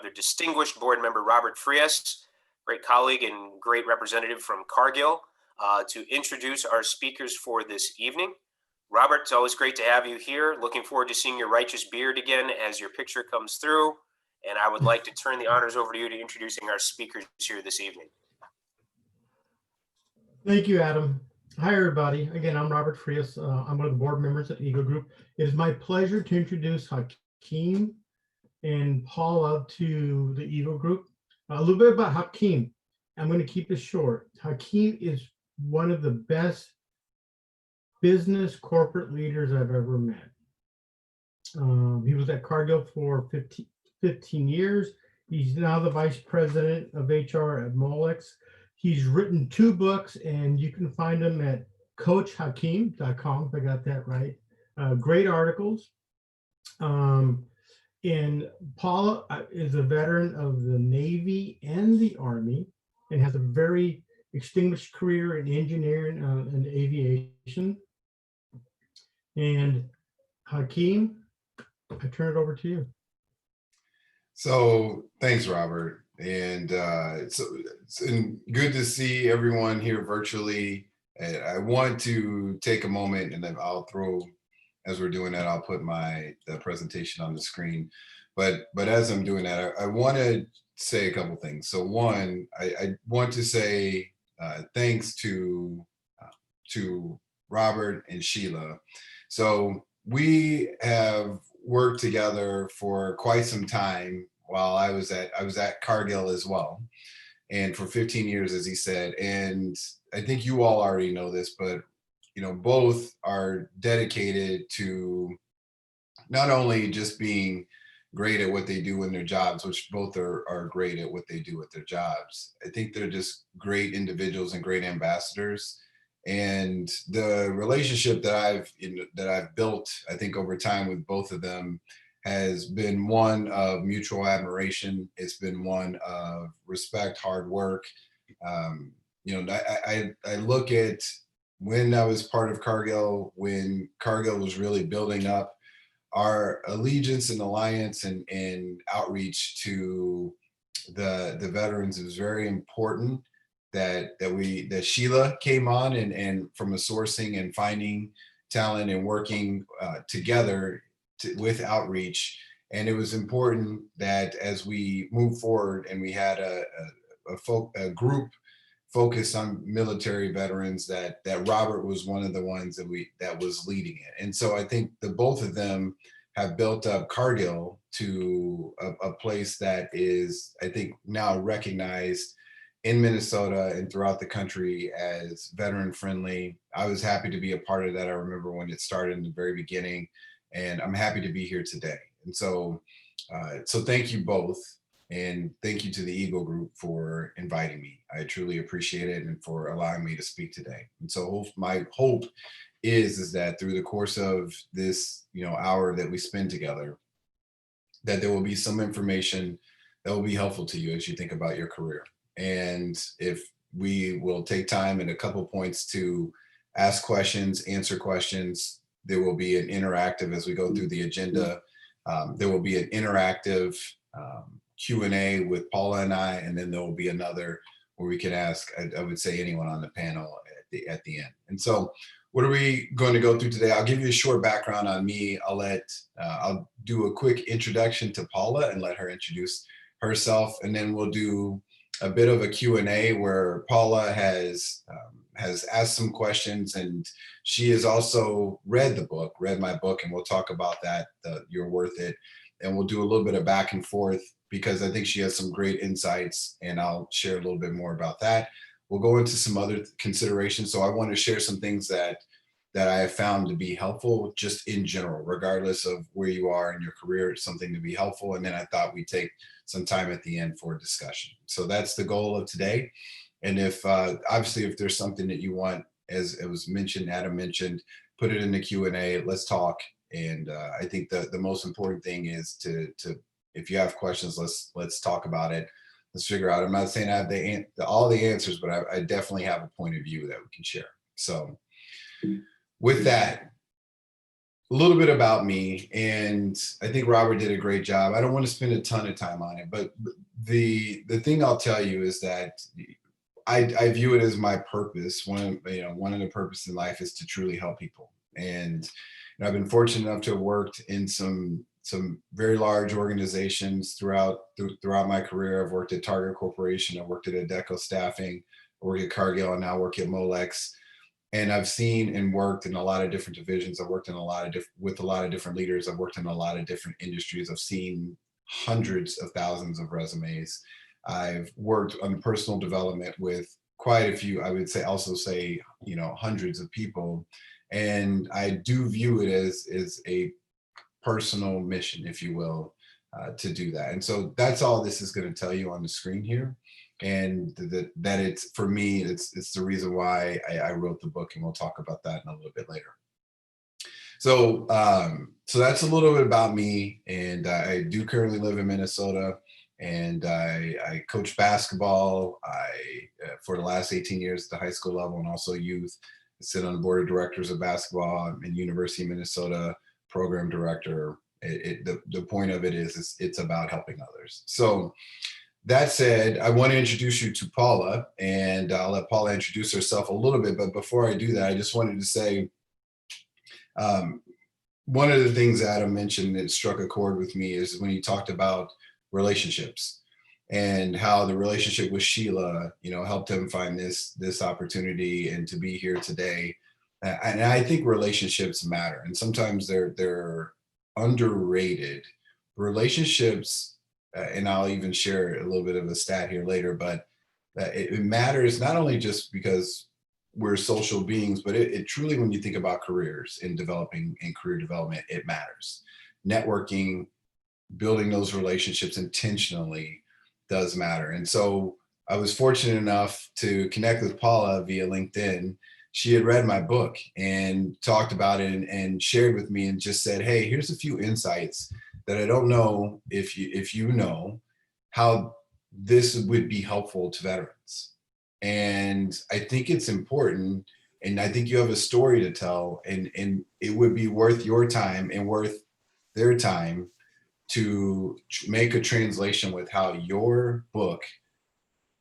other distinguished board member, Robert Frias, great colleague and great representative from Cargill, to introduce our speakers for this evening. Robert, it's always great to have you here. Looking forward to seeing your righteous beard again as your picture comes through. And I would like to turn the honors over to you to introducing our speakers here this evening. Thank you, Adam. Hi, everybody. Again, I'm Robert Frias. I'm one of the board members at Eagle Group. It is my pleasure to introduce Ha-Keem and Paula to the Eagle Group. A little bit about Ha-Keem. I'm going to keep it short. Ha-Keem is one of the best business corporate leaders I've ever met. He was at Cargill for 15 years. He's now the vice president of HR at Molex. He's written 2 books, and you can find them at coachhakeem.com, if I got that right. Great articles. And Paula is a veteran of the Navy and the Army and has a very distinguished career in engineering and aviation. And Ha-Keem, I turn it over to you. So thanks, Robert. And it's good to see everyone here virtually. And I want to take a moment, and then I'll throw, as we're doing that, I'll put the presentation on the screen. But as I'm doing that, I want to say a couple things. So one, I want to say thanks to Robert and Sheila. So we have worked together for quite some time while I was at Cargill as well, and for 15 years, as he said. And I think you all already know this, but both are dedicated to not only just being great at what they do in their jobs, which both are great at what they do with their jobs. I think they're just great individuals and great ambassadors. And the relationship that I've built, I think, over time with both of them has been one of mutual admiration. It's been one of respect, hard work. I look at when I was part of Cargill, when Cargill was really building up, our allegiance and alliance and outreach to the veterans is very important. That Sheila came on and from a sourcing and finding talent and working together with outreach. And it was important that as we move forward and we had a group focused on military veterans, that Robert was one of the ones that was leading it. And so I think the both of them have built up Cargill to a place that is, I think, now recognized in Minnesota and throughout the country as veteran friendly. I was happy to be a part of that. I remember when it started in the very beginning, and I'm happy to be here today. And so thank you both. And thank you to the Eagle Group for inviting me. I truly appreciate it, and for allowing me to speak today. And so my hope is that through the course of this hour that we spend together, that there will be some information that will be helpful to you as you think about your career. And if we will take time and a couple points to ask questions, answer questions, there will be an interactive as we go through the agenda. There will be an interactive Q&A with Paula and I, and then there will be another where we can ask, I would say, anyone on the panel at the end. And so what are we going to go through today? I'll give you a short background on me. I'll do a quick introduction to Paula and let her introduce herself, and then we'll do a bit of a Q&A where Paula has asked some questions, and she has also read my book, and we'll talk about that, You're Worth It. And we'll do a little bit of back and forth because I think she has some great insights, and I'll share a little bit more about that. We'll go into some other considerations. So I want to share some things that I have found to be helpful just in general, regardless of where you are in your career. It's something to be helpful. And then I thought we'd take some time at the end for a discussion. So that's the goal of today. And if obviously, if there's something that you want, as it was mentioned, Adam mentioned, put it in the Q&A, let's talk. And I think the most important thing is to if you have questions, let's talk about it. Let's figure out. I'm not saying I have all the answers, but I definitely have a point of view that we can share. So with that, a little bit about me, and I think Robert did a great job. I don't want to spend a ton of time on it, but the thing I'll tell you is that I view it as my purpose. One of the purposes in life is to truly help people. And I've been fortunate enough to have worked in some very large organizations throughout my career. I've worked at Target Corporation, I worked at Adecco Staffing, I worked at Cargill, and now work at Molex. And I've seen and worked in a lot of different divisions. I've worked in a lot of with a lot of different leaders. I've worked in a lot of different industries. I've seen hundreds of thousands of resumes. I've worked on personal development with quite a few, I would say, also say, hundreds of people. And I do view it as a personal mission, if you will, to do that. And so that's all this is going to tell you on the screen here. And that it's, for me, it's the reason why I wrote the book, and we'll talk about that in a little bit later. So, so that's a little bit about me. And I do currently live in Minnesota, and I coach basketball. For the last 18 years at the high school level, and also youth. I sit on the board of directors of basketball. I'm in University of Minnesota, program director. The point of it is it's about helping others. So that said, I want to introduce you to Paula, and I'll let Paula introduce herself a little bit. But before I do that, I just wanted to say, one of the things Adam mentioned that struck a chord with me is when he talked about relationships and how the relationship with Sheila, helped him find this opportunity and to be here today. And I think relationships matter, and sometimes they're underrated. Relationships, and I'll even share a little bit of a stat here later, but it matters not only just because we're social beings, but it truly, when you think about careers and developing and career development, it matters. Networking, building those relationships intentionally does matter. And so I was fortunate enough to connect with Paula via LinkedIn. She had read my book and talked about it and shared with me and just said, hey, here's a few insights that I don't know if you know how this would be helpful to veterans. And I think it's important, and I think you have a story to tell, and it would be worth your time and worth their time to make a translation with how your book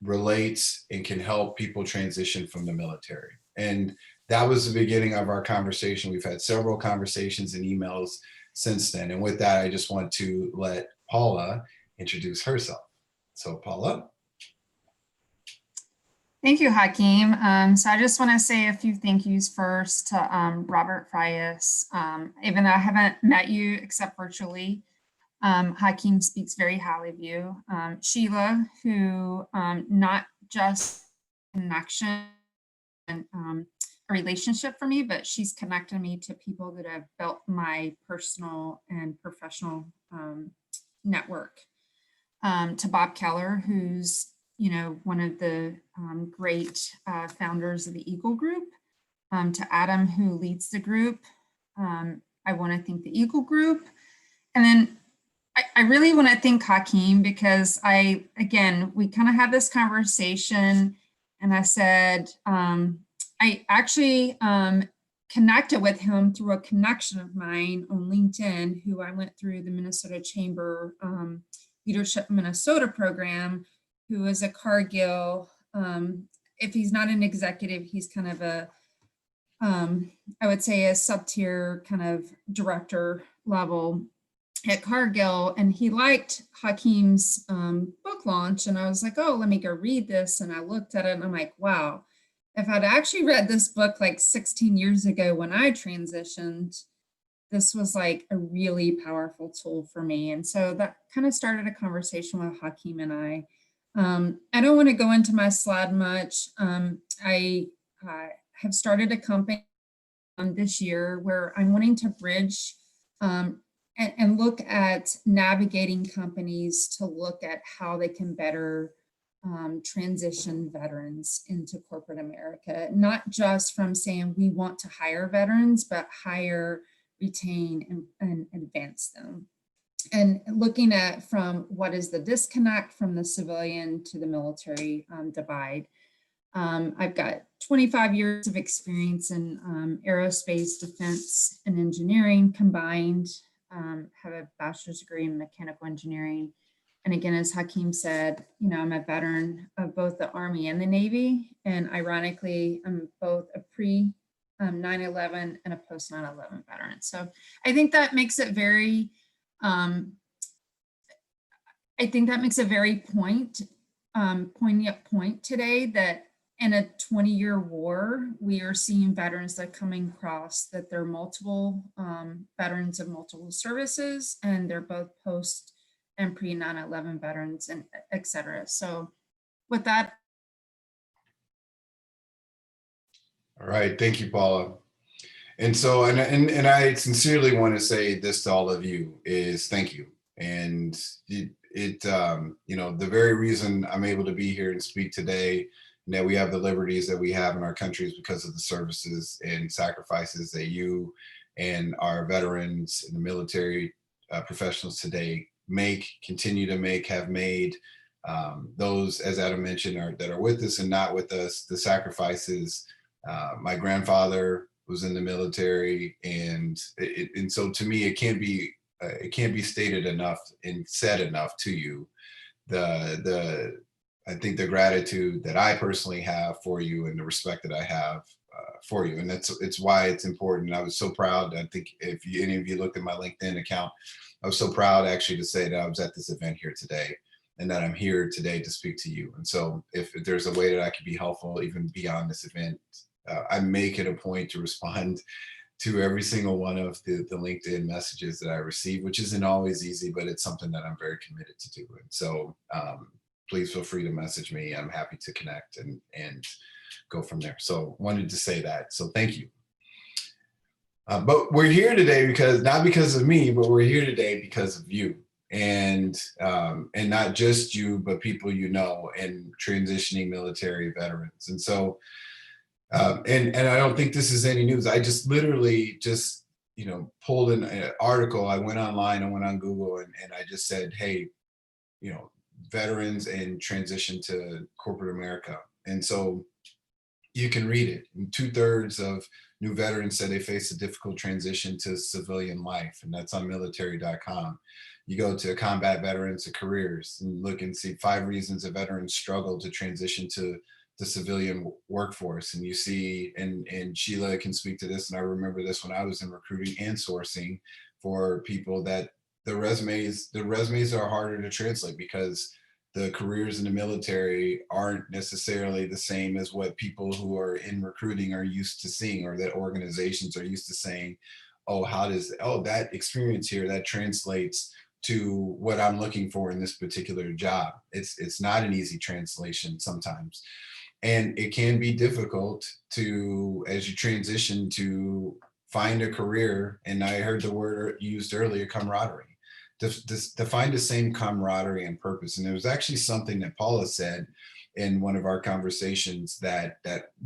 relates and can help people transition from the military. And that was the beginning of our conversation. We've had several conversations and emails since then. And with that, I just want to let Paula introduce herself. So Paula. Thank you, Ha-Keem. So I just want to say a few thank yous first to Robert Frias. Even though I haven't met you except virtually, Ha-Keem speaks very highly of you. Sheila, who not just connection and a relationship for me, but she's connected me to people that have built my personal and professional network. To Bob Keller, who's one of the great founders of the Eagle Group, to Adam, who leads the group. I want to thank the Eagle Group. And then I really want to thank Ha-Keem, because we kind of had this conversation, and I said, I actually connected with him through a connection of mine on LinkedIn, who I went through the Minnesota Chamber Leadership Minnesota program, who is a Cargill. If he's not an executive, he's kind of I would say a sub-tier kind of director level at Cargill. And he liked Ha-Keem's book launch. And I was like, oh, let me go read this. And I looked at it and I'm like, wow, if I'd actually read this book like 16 years ago when I transitioned, this was like a really powerful tool for me. And so that kind of started a conversation with Ha-Keem and I. I don't want to go into my slide much. I have started a company this year where I'm wanting to bridge and look at navigating companies to look at how they can better transition veterans into corporate America, not just from saying we want to hire veterans, but hire, retain, and advance them. And looking at from what is the disconnect from the civilian to the military divide. I've got 25 years of experience in aerospace, defense, and engineering combined. Have a bachelor's degree in mechanical engineering. And again, as Ha-Keem said, you know, I'm a veteran of both the Army and the Navy. And ironically, I'm both a pre 9/11 and a post 9/11 veteran. So I think that makes it very, poignant point today that in a 20-year war, we are seeing veterans that are coming across that they're multiple veterans of multiple services, and they're both post and pre 9/11 veterans, and et cetera. So with that. All right, thank you, Paula. And so, and I sincerely want to say this to all of you is thank you. And you know, the very reason I'm able to be here and speak today, and that we have the liberties that we have in our country is because of the services and sacrifices that you and our veterans and the military professionals today make, continue to make, have made. Those, as Adam mentioned, that are with us and not with us, the sacrifices. My grandfather was in the military, and so to me, it can't be stated enough and said enough to you. I think the gratitude that I personally have for you and the respect that I have for you, and it's why it's important. I was so proud. I think if any of you looked at my LinkedIn account, I was so proud actually to say that I was at this event here today, and that I'm here today to speak to you. And so if there's a way that I could be helpful even beyond this event, I make it a point to respond to every single one of the LinkedIn messages that I receive, which isn't always easy, but it's something that I'm very committed to do. And so please feel free to message me. I'm happy to connect and go from there. So wanted to say that. So thank you. But we're here today not because of me, but we're here today because of you. And not just you, but people you know, and transitioning military veterans. And so and I don't think this is any news. I just literally you know, pulled an article. I went online, I went on Google, and I just said, hey, you know, veterans and transition to corporate America. And so you can read it. And 2/3 of new veterans said they face a difficult transition to civilian life, and that's on military.com. You go to combat veterans to careers and look and see 5 reasons a veteran struggle to transition to the civilian workforce. And you see, and Sheila can speak to this, and I remember this when I was in recruiting and sourcing for people, that the resumes are harder to translate because the careers in the military aren't necessarily the same as what people who are in recruiting are used to seeing, or that organizations are used to saying, oh, that experience here, that translates to what I'm looking for in this particular job. It's not an easy translation sometimes. And it can be difficult to, as you transition, to find a career. And I heard the word used earlier, camaraderie, to find the same camaraderie and purpose. And there was actually something that Paula said in one of our conversations that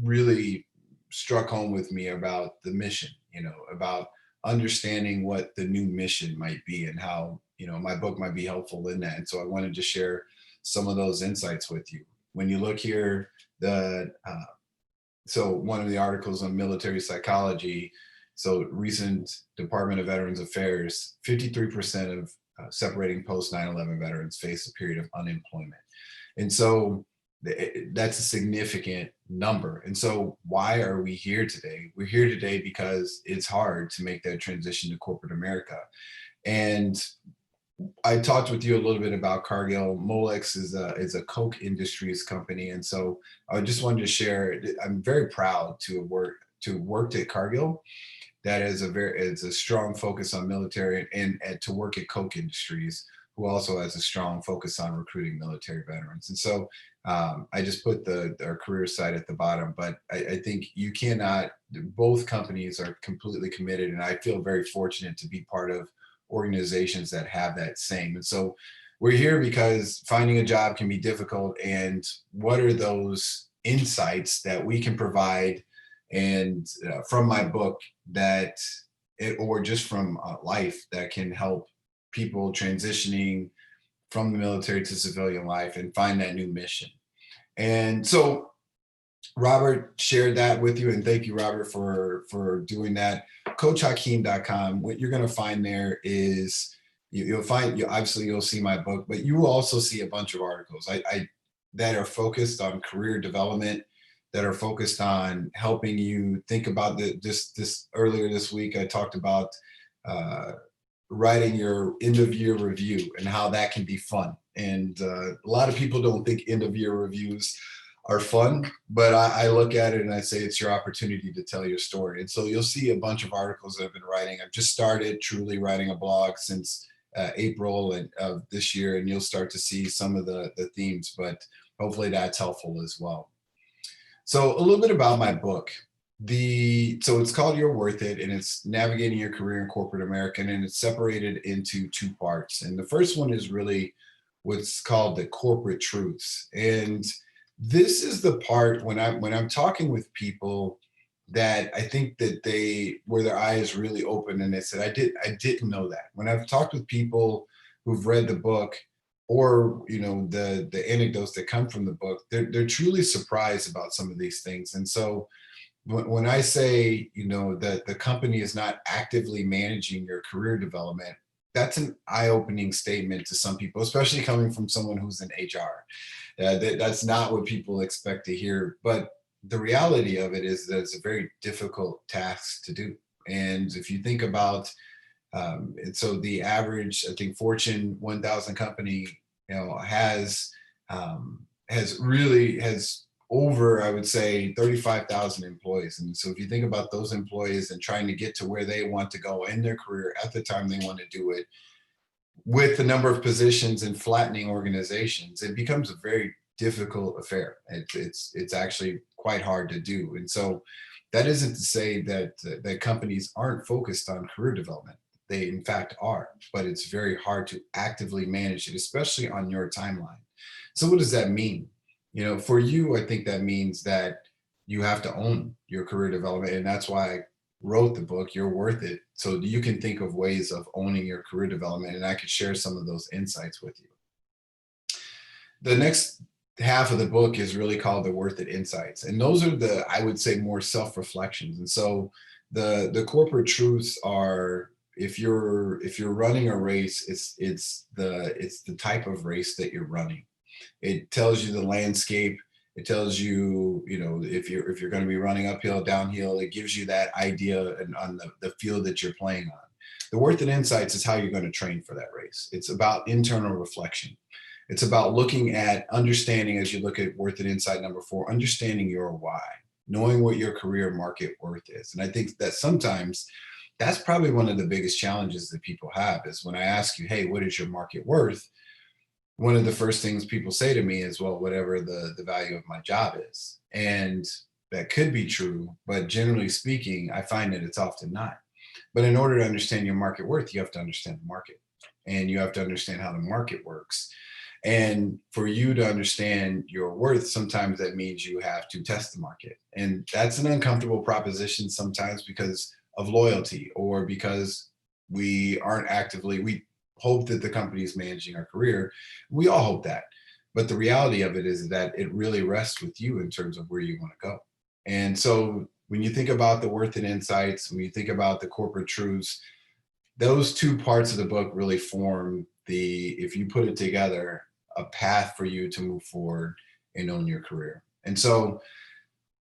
really struck home with me about the mission, you know, about understanding what the new mission might be and how, you know, my book might be helpful in that. And so I wanted to share some of those insights with you. When you look here, so one of the articles on military psychology, so recent Department of Veterans Affairs, 53% of separating post 9/11 veterans face a period of unemployment. And so that's a significant number. And so why are we here today? We're here today because it's hard to make that transition to corporate America. And I talked with you a little bit about Cargill. Molex is a Coke Industries company. And so I just wanted to share, I'm very proud to have worked at Cargill. That is it's a strong focus on military, and to work at Coke Industries, who also has a strong focus on recruiting military veterans. And so I just put our career site at the bottom, but I think both companies are completely committed, and I feel very fortunate to be part of organizations that have that same. And so we're here because finding a job can be difficult, and what are those insights that we can provide, and from my book or just from life, that can help people transitioning from the military to civilian life and find that new mission. And so Robert shared that with you, and thank you, Robert, for doing that. CoachHakeem.com. What you're going to find there is you'll obviously you'll see my book, but you will also see a bunch of articles that are focused on career development, that are focused on helping you think about this earlier this week. I talked about writing your end of year review and how that can be fun. And a lot of people don't think end of year reviews are fun, but I look at it and I say it's your opportunity to tell your story. And so you'll see a bunch of articles that I've been writing. I've just started truly writing a blog since April of this year, and you'll start to see some of the themes, but hopefully that's helpful as well. So a little bit about my book. So it's called You're Worth It, and it's navigating your career in corporate America, and it's separated into two parts. And the first one is really what's called the corporate truths. And this is the part when I'm talking with people that I think that where their eyes really open and they said, I didn't know that. When I've talked with people who've read the book, or the anecdotes that come from the book, they're truly surprised about some of these things. And so when I say that the company is not actively managing your career development, that's an eye-opening statement to some people, especially coming from someone who's in HR. That's not what people expect to hear. But the reality of it is that it's a very difficult task to do. And if you think about, and so the average, I think, Fortune 1000 company, has over, I would say, 35,000 employees. And so if you think about those employees and trying to get to where they want to go in their career at the time they want to do it, with the number of positions and flattening organizations, it becomes a very difficult affair. It's actually quite hard to do. And so that isn't to say that companies aren't focused on career development. They in fact are, but it's very hard to actively manage it, especially on your timeline. So what does that mean? For you, I think that means that you have to own your career development. And that's why I wrote the book, You're Worth It. So you can think of ways of owning your career development, and I could share some of those insights with you. The next half of the book is really called the Worth It Insights. And those are I would say, more self-reflections. And so the corporate truths are, if you're running a race, it's the type of race that you're running. It tells you the landscape. It tells you, if you're going to be running uphill, downhill. It gives you that idea on the field that you're playing on. The Worth It Insights is how you're going to train for that race. It's about internal reflection. It's about looking at understanding, as you look at Worth It Insight number 4, understanding your why, knowing what your career market worth is. And I think that sometimes that's probably one of the biggest challenges that people have, is when I ask you, hey, what is your market worth? One of the first things people say to me is, well, whatever the value of my job is. And that could be true, but generally speaking, I find that it's often not. But in order to understand your market worth, you have to understand the market, and you have to understand how the market works. And for you to understand your worth, sometimes that means you have to test the market. And that's an uncomfortable proposition sometimes because of loyalty, or because we hope that the company is managing our career. We all hope that. But the reality of it is that it really rests with you in terms of where you want to go. And so when you think about the Worth It Insights, when you think about the corporate truths, those two parts of the book really form if you put it together, a path for you to move forward and own your career. And so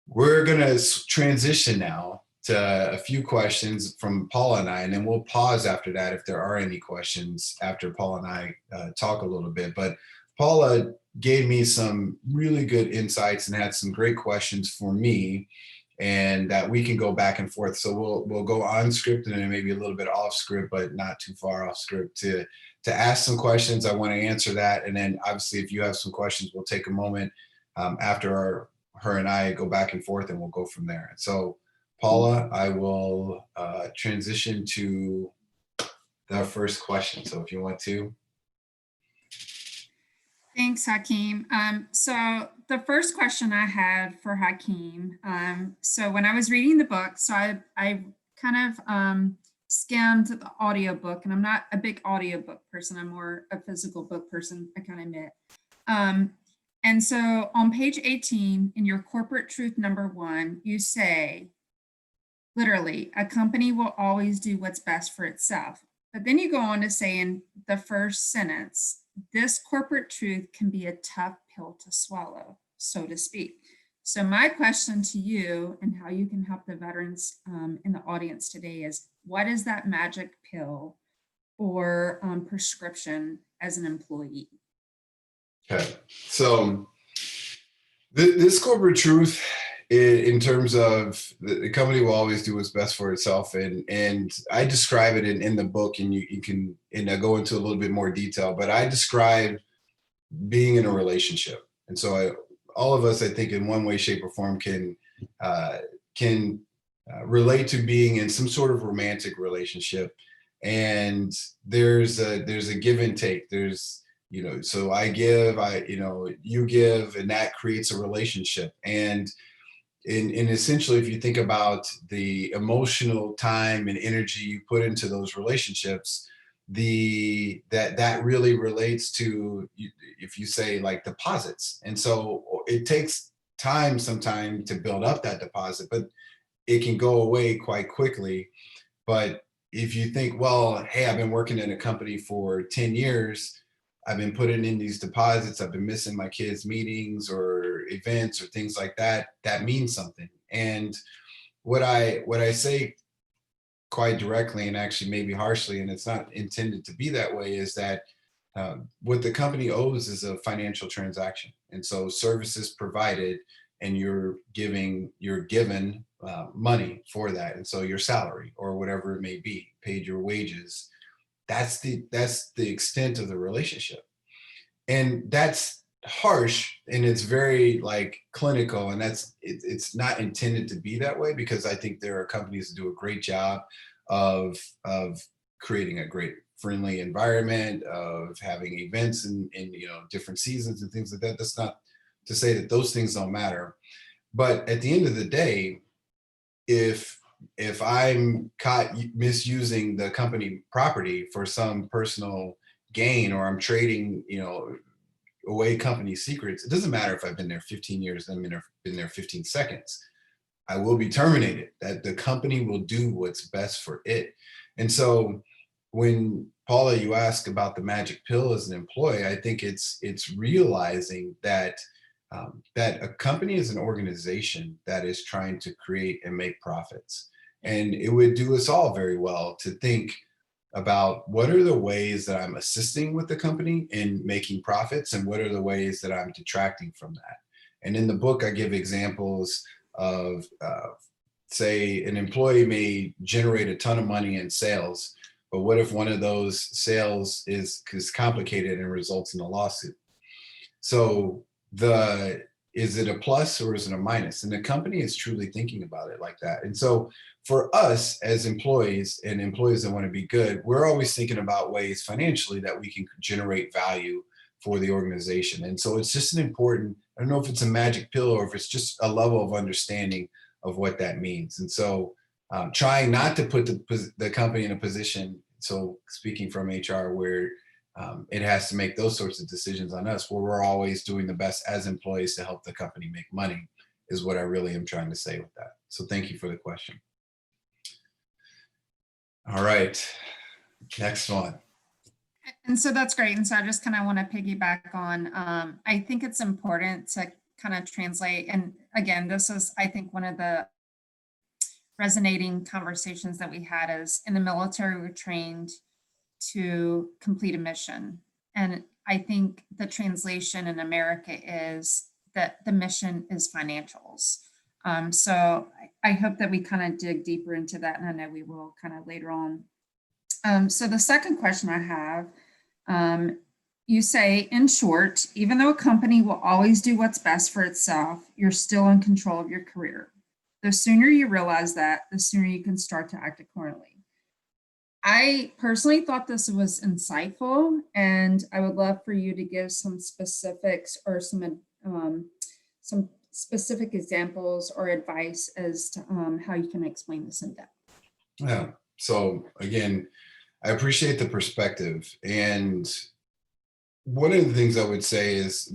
we're going to transition now to a few questions from Paula and I, and then we'll pause after that if there are any questions after Paula and I talk a little bit. But Paula gave me some really good insights and had some great questions for me, and that we can go back and forth. So we'll go on script and then maybe a little bit off script, but not too far off script to ask some questions. I want to answer that. And then obviously if you have some questions, we'll take a moment after her and I go back and forth, and we'll go from there. And so Paula, I will transition to the first question. So if you want to. Thanks, Ha-Keem. So the first question I had for Ha-Keem, so when I was reading the book, so I kind of skimmed the audiobook, and I'm not a big audiobook person. I'm more a physical book person, I kind of admit. And so on page 18 in your corporate truth number 1, you say, literally, a company will always do what's best for itself. But then you go on to say in the first sentence, this corporate truth can be a tough pill to swallow, so to speak. So my question to you and how you can help the veterans in the audience today is, what is that magic pill or prescription as an employee? Okay, so this corporate truth, in terms of the company will always do what's best for itself, and I describe it in the book, and you can, and I go into a little bit more detail, but I describe being in a relationship, and so all of us, I think, in one way, shape, or form, can relate to being in some sort of romantic relationship, and there's a give and take. There's, so I give, you give, and that creates a relationship. And essentially, if you think about the emotional time and energy you put into those relationships, that really relates to, if you say, like, deposits. And so it takes time sometimes to build up that deposit, but it can go away quite quickly. But if you think, well, hey, I've been working in a company for 10 years, I've been putting in these deposits, I've been missing my kids' meetings or events or things like that, that means something. And what I say quite directly, and actually maybe harshly, and it's not intended to be that way, is that what the company owes is a financial transaction. And so services provided, and you're given money for that. And so your salary or whatever it may be, paid your wages, that's the extent of the relationship. And that's harsh, and it's very, like, clinical, and it's not intended to be that way, because I think there are companies that do a great job of creating a great friendly environment, of having events in different seasons and things like that. That's not to say that those things don't matter, but at the end of the day, if I'm caught misusing the company property for some personal gain, or I'm trading, away company secrets, it doesn't matter if I've been there 15 years, I've been there 15 seconds. I will be terminated. That the company will do what's best for it. And so when, Paula, you ask about the magic pill as an employee, I think it's realizing that that a company is an organization that is trying to create and make profits. And it would do us all very well to think about, what are the ways that I'm assisting with the company in making profits, and what are the ways that I'm detracting from that. And in the book, I give examples of, say, an employee may generate a ton of money in sales, but what if one of those sales is complicated and results in a lawsuit? So is it a plus or is it a minus? And the company is truly thinking about it like that. And so for us as employees, and employees that want to be good, we're always thinking about ways financially that we can generate value for the organization. And so it's just an important, I don't know if it's a magic pill or if it's just a level of understanding of what that means. And so trying not to put the company in a position, so speaking from HR, where it has to make those sorts of decisions on us, where we're always doing the best as employees to help the company make money, is what I really am trying to say with that. So thank you for the question. All right, next one. And so that's great. And so I just kind of want to piggyback on, I think it's important to kind of translate. And again, this is, I think, one of the resonating conversations that we had is, in the military, we're trained to complete a mission. And I think the translation in America is that the mission is financials. So I hope that we kind of dig deeper into that, and I know we will kind of later on. So the second question I have, you say, in short, even though a company will always do what's best for itself, you're still in control of your career. The sooner you realize that, the sooner you can start to act accordingly. I personally thought this was insightful, and I would love for you to give some specifics or some specific examples or advice as to how you can explain this in depth. Yeah. So again, I appreciate the perspective. And one of the things I would say is,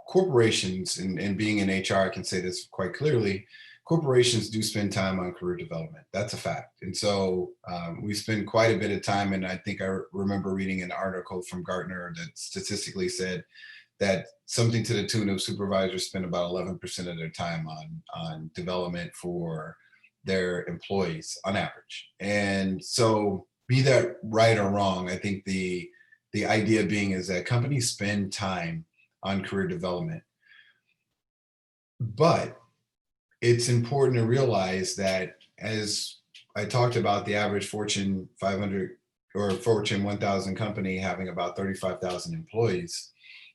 corporations, and being in HR, I can say this quite clearly, corporations do spend time on career development. That's a fact. And so we spend quite a bit of time. And I think I remember reading an article from Gartner that statistically said that something to the tune of supervisors spend about 11% of their time on development for their employees on average. And so, be that right or wrong, I think the idea being is that companies spend time on career development. But it's important to realize that, as I talked about, the average Fortune 500 or Fortune 1000 company having about 35,000 employees,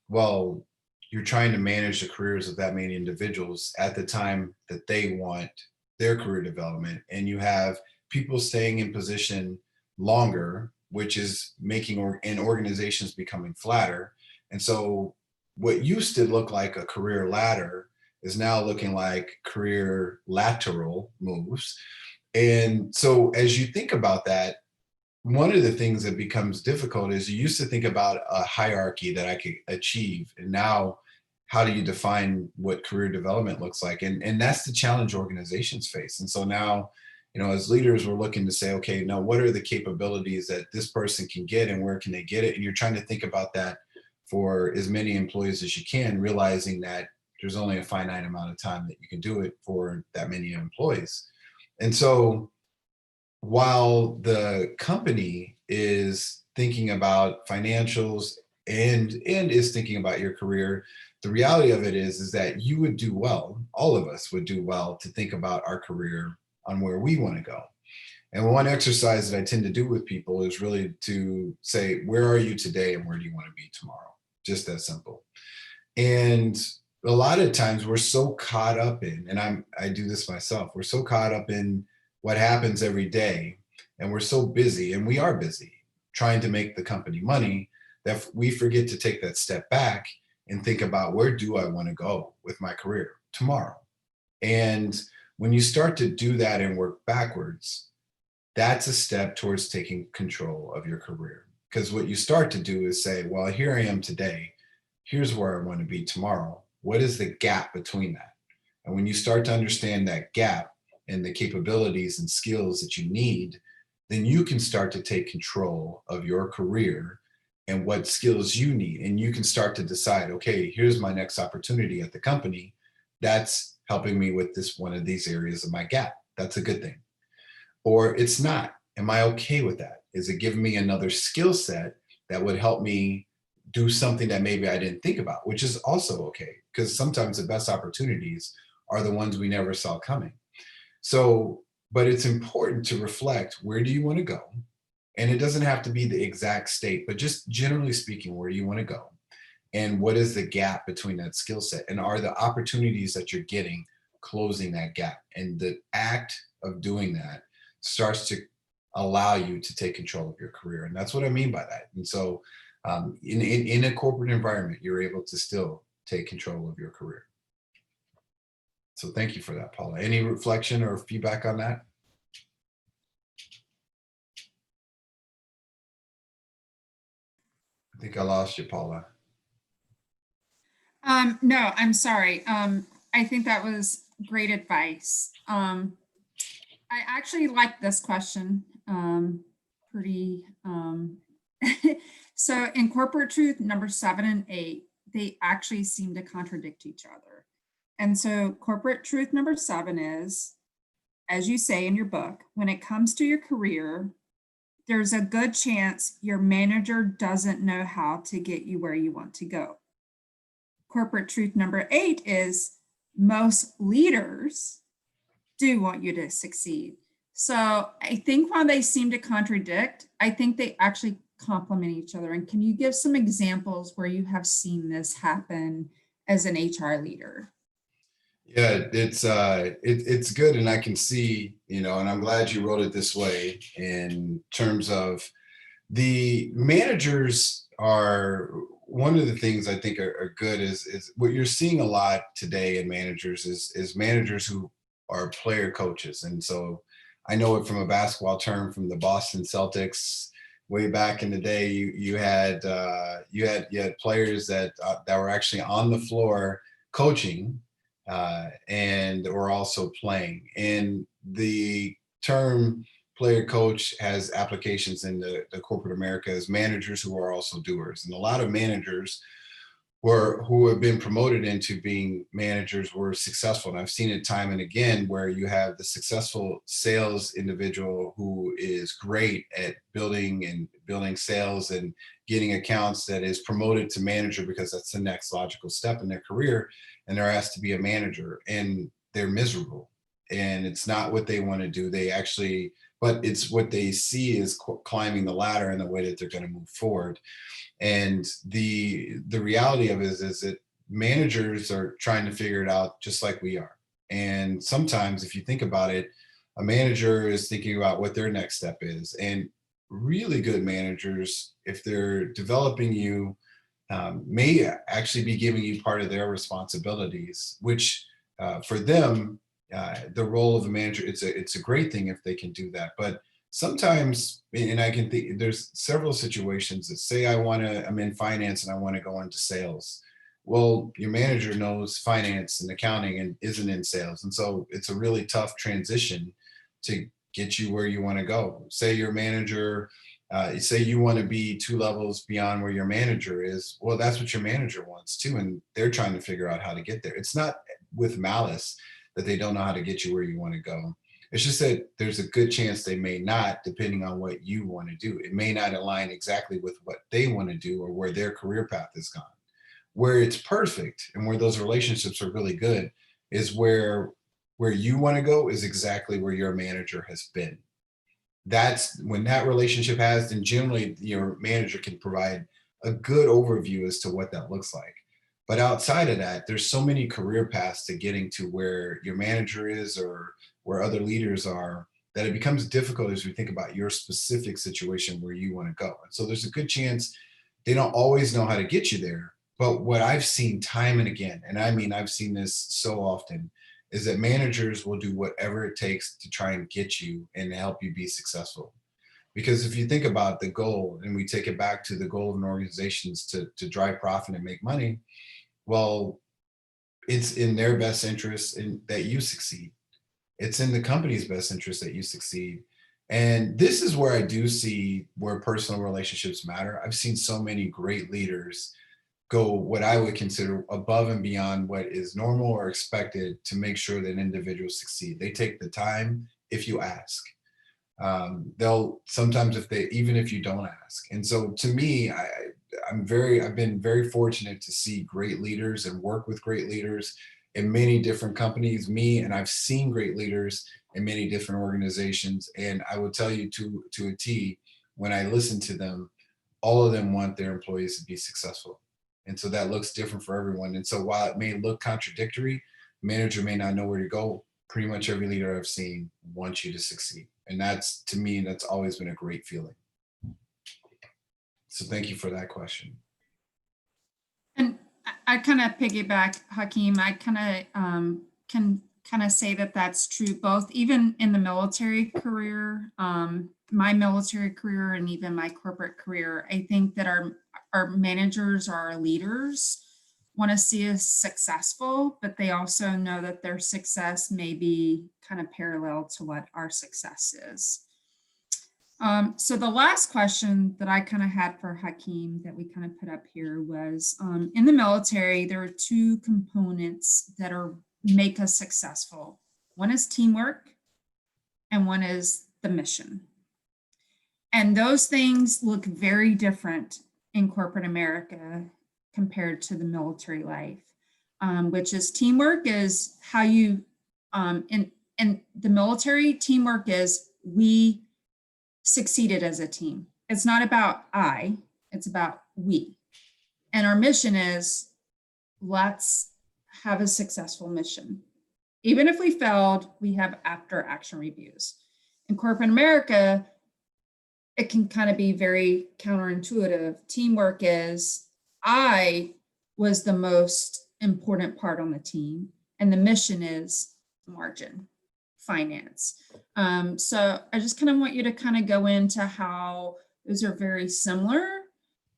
well, you're trying to manage the careers of that many individuals at the time that they want their career development. And you have people staying in position longer, which is making organizations becoming flatter. And so what used to look like a career ladder is now looking like career lateral moves. And so as you think about that, one of the things that becomes difficult is you used to think about a hierarchy that I could achieve. And now, how do you define what career development looks like? And that's the challenge organizations face. And so now, as leaders, we're looking to say, okay, now what are the capabilities that this person can get and where can they get it? And you're trying to think about that for as many employees as you can, realizing that there's only a finite amount of time that you can do it for that many employees. And so while the company is thinking about financials and is thinking about your career, the reality of it is that you would do well, all of us would do well to think about our career on where we want to go. And one exercise that I tend to do with people is really to say, where are you today and where do you want to be tomorrow? Just that simple. And a lot of times we're so caught up in, and I do this myself, we're so caught up in what happens every day, and we're so busy, and we are busy trying to make the company money, that we forget to take that step back and think about, where do I want to go with my career tomorrow? And when you start to do that and work backwards, that's a step towards taking control of your career. Because what you start to do is say, well, here I am today, here's where I want to be tomorrow. What is the gap between that? And when you start to understand that gap and the capabilities and skills that you need, then you can start to take control of your career and what skills you need. And you can start to decide, okay, here's my next opportunity at the company. That's helping me with this one of these areas of my gap. That's a good thing. Or it's not. Am I okay with that? Is it giving me another skill set that would help me do something that maybe I didn't think about, which is also okay, because sometimes the best opportunities are the ones we never saw coming. So, but it's important to reflect, where do you want to go? And it doesn't have to be the exact state, but just generally speaking, where do you want to go? And what is the gap between that skill set? And are the opportunities that you're getting closing that gap? And the act of doing that starts to allow you to take control of your career. And that's what I mean by that. And so in a corporate environment, you're able to still take control of your career. So thank you for that, Paula. Any reflection or feedback on that? I think I lost you, Paula. No, I'm sorry. I think that was great advice. I actually like this question pretty. So in corporate truth, number 7 and 8, they actually seem to contradict each other. And so corporate truth number 7 is, as you say in your book, when it comes to your career, there's a good chance your manager doesn't know how to get you where you want to go. Corporate truth number 8 is, most leaders do want you to succeed. So I think while they seem to contradict, I think they actually complement each other. And can you give some examples where you have seen this happen as an HR leader? Yeah, it's good, and I can see, and I'm glad you wrote it this way, in terms of the managers are one of the things I think are good is what you're seeing a lot today in managers is managers who are player coaches. And so I know it from a basketball term from the Boston Celtics, way back in the day, you had players that were actually on the floor coaching and or also playing. And the term player coach has applications in the corporate America as managers who are also doers. And a lot of managers who have been promoted into being managers were successful. And I've seen it time and again where you have the successful sales individual who is great at building sales and getting accounts, that is promoted to manager because that's the next logical step in their career. And they're asked to be a manager and they're miserable. And it's not what they want to do. But it's what they see is climbing the ladder and the way that they're going to move forward. And the reality of it is that managers are trying to figure it out just like we are. And sometimes if you think about it, a manager is thinking about what their next step is. And really good managers, if they're developing you, may actually be giving you part of their responsibilities, which for them, the role of a manager, it's a great thing if they can do that. But sometimes, and I can think there's several situations that say I'm in finance and I want to go into sales. Well, your manager knows finance and accounting and isn't in sales. And so it's a really tough transition to get you where you want to go. Say your manager, say you want to be 2 levels beyond where your manager is. Well, that's what your manager wants too. And they're trying to figure out how to get there. It's not with malice that they don't know how to get you where you want to go. It's just that there's a good chance they may not, depending on what you want to do. It may not align exactly with what they want to do or where their career path has gone. Where it's perfect and where those relationships are really good is where you want to go is exactly where your manager has been. That's when that relationship has, then generally your manager can provide a good overview as to what that looks like. But outside of that, there's so many career paths to getting to where your manager is or where other leaders are, that it becomes difficult as we think about your specific situation where you want to go. And so there's a good chance they don't always know how to get you there. But what I've seen time and again, and I mean, I've seen this so often, is that managers will do whatever it takes to try and get you and help you be successful. Because if you think about the goal, and we take it back to the goal of an organization is to drive profit and make money, well, it's in their best interest that you succeed. It's in the company's best interest that you succeed. And this is where I do see where personal relationships matter. I've seen so many great leaders go what I would consider above and beyond what is normal or expected to make sure that individuals succeed. They take the time if you ask. They'll sometimes even if you don't ask. And so to me, I've been very fortunate to see great leaders and work with great leaders in many different companies, and I've seen great leaders in many different organizations. And I will tell you to a T, when I listen to them, all of them want their employees to be successful. And so that looks different for everyone. And so while it may look contradictory, manager may not know where to go. Pretty much every leader I've seen wants you to succeed. And that's, to me, that's always been a great feeling. So thank you for that question. And I kind of piggyback, Ha-Keem. I can kind of say that that's true both even in the military career, my military career, and even my corporate career. I think that our managers, our leaders want to see us successful, but they also know that their success may be kind of parallel to what our success is. So the last question that I kind of had for Ha-Keem that we kind of put up here was, in the military, there are 2 components that make us successful. One is teamwork and one is the mission. And those things look very different in corporate America compared to the military life, which is teamwork is how you, in the military, teamwork is we succeeded as a team. It's not about it's about we. And our mission is, let's have a successful mission. Even if we failed, we have after action reviews. In corporate America, it can kind of be very counterintuitive. Teamwork is, I was the most important part on the team, and the mission is margin, finance. So I just kind of want you to kind of go into how those are very similar,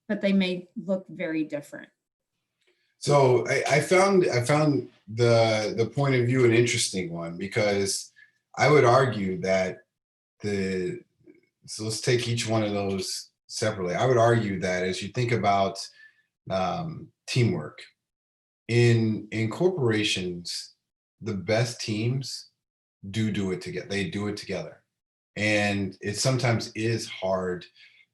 but they may look very different. So I found the point of view an interesting one, because I would argue that so let's take each one of those separately. I would argue that as you think about teamwork in corporations, the best teams do it together. They do it together, and it sometimes is hard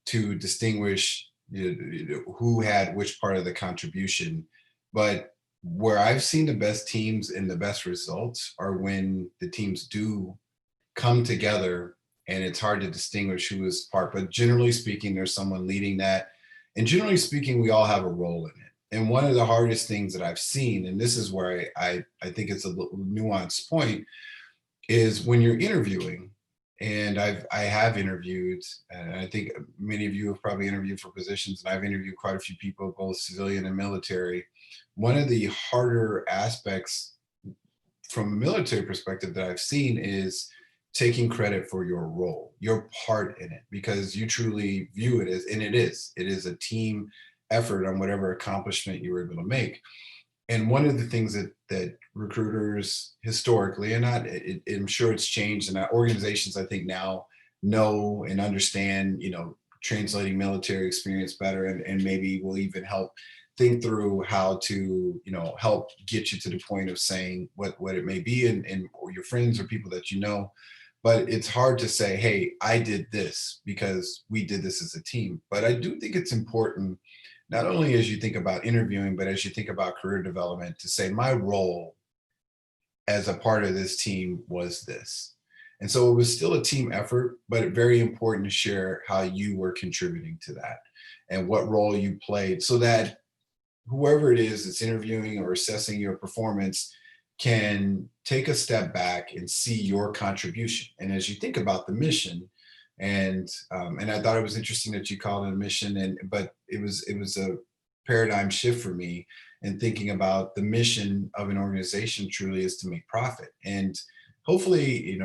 to distinguish who had which part of the contribution. But where I've seen the best teams and the best results are when the teams do come together, and it's hard to distinguish who is part. But generally speaking, there's someone leading that. And generally speaking, we all have a role in it. And one of the hardest things that I've seen, and this is where I think it's a little nuanced point, is when you're interviewing, and I have interviewed, and I think many of you have probably interviewed for positions, and I've interviewed quite a few people, both civilian and military. One of the harder aspects from a military perspective that I've seen is taking credit for your role, your part in it, because you truly view it as, and it is a team effort on whatever accomplishment you were able to make. And one of the things that recruiters historically, and I'm sure it's changed, and organizations I think now know and understand, translating military experience better, and maybe will even help think through how to, help get you to the point of saying what it may be, and or your friends or people that you know. But it's hard to say, hey, I did this because we did this as a team. But I do think it's important, not only as you think about interviewing, but as you think about career development, to say my role as a part of this team was this. And so it was still a team effort, but very important to share how you were contributing to that and what role you played, so that whoever it is that's interviewing or assessing your performance can take a step back and see your contribution. And as you think about the mission, and I thought it was interesting that you called it a mission, but it was a paradigm shift for me in thinking about the mission of an organization truly is to make profit, and hopefully,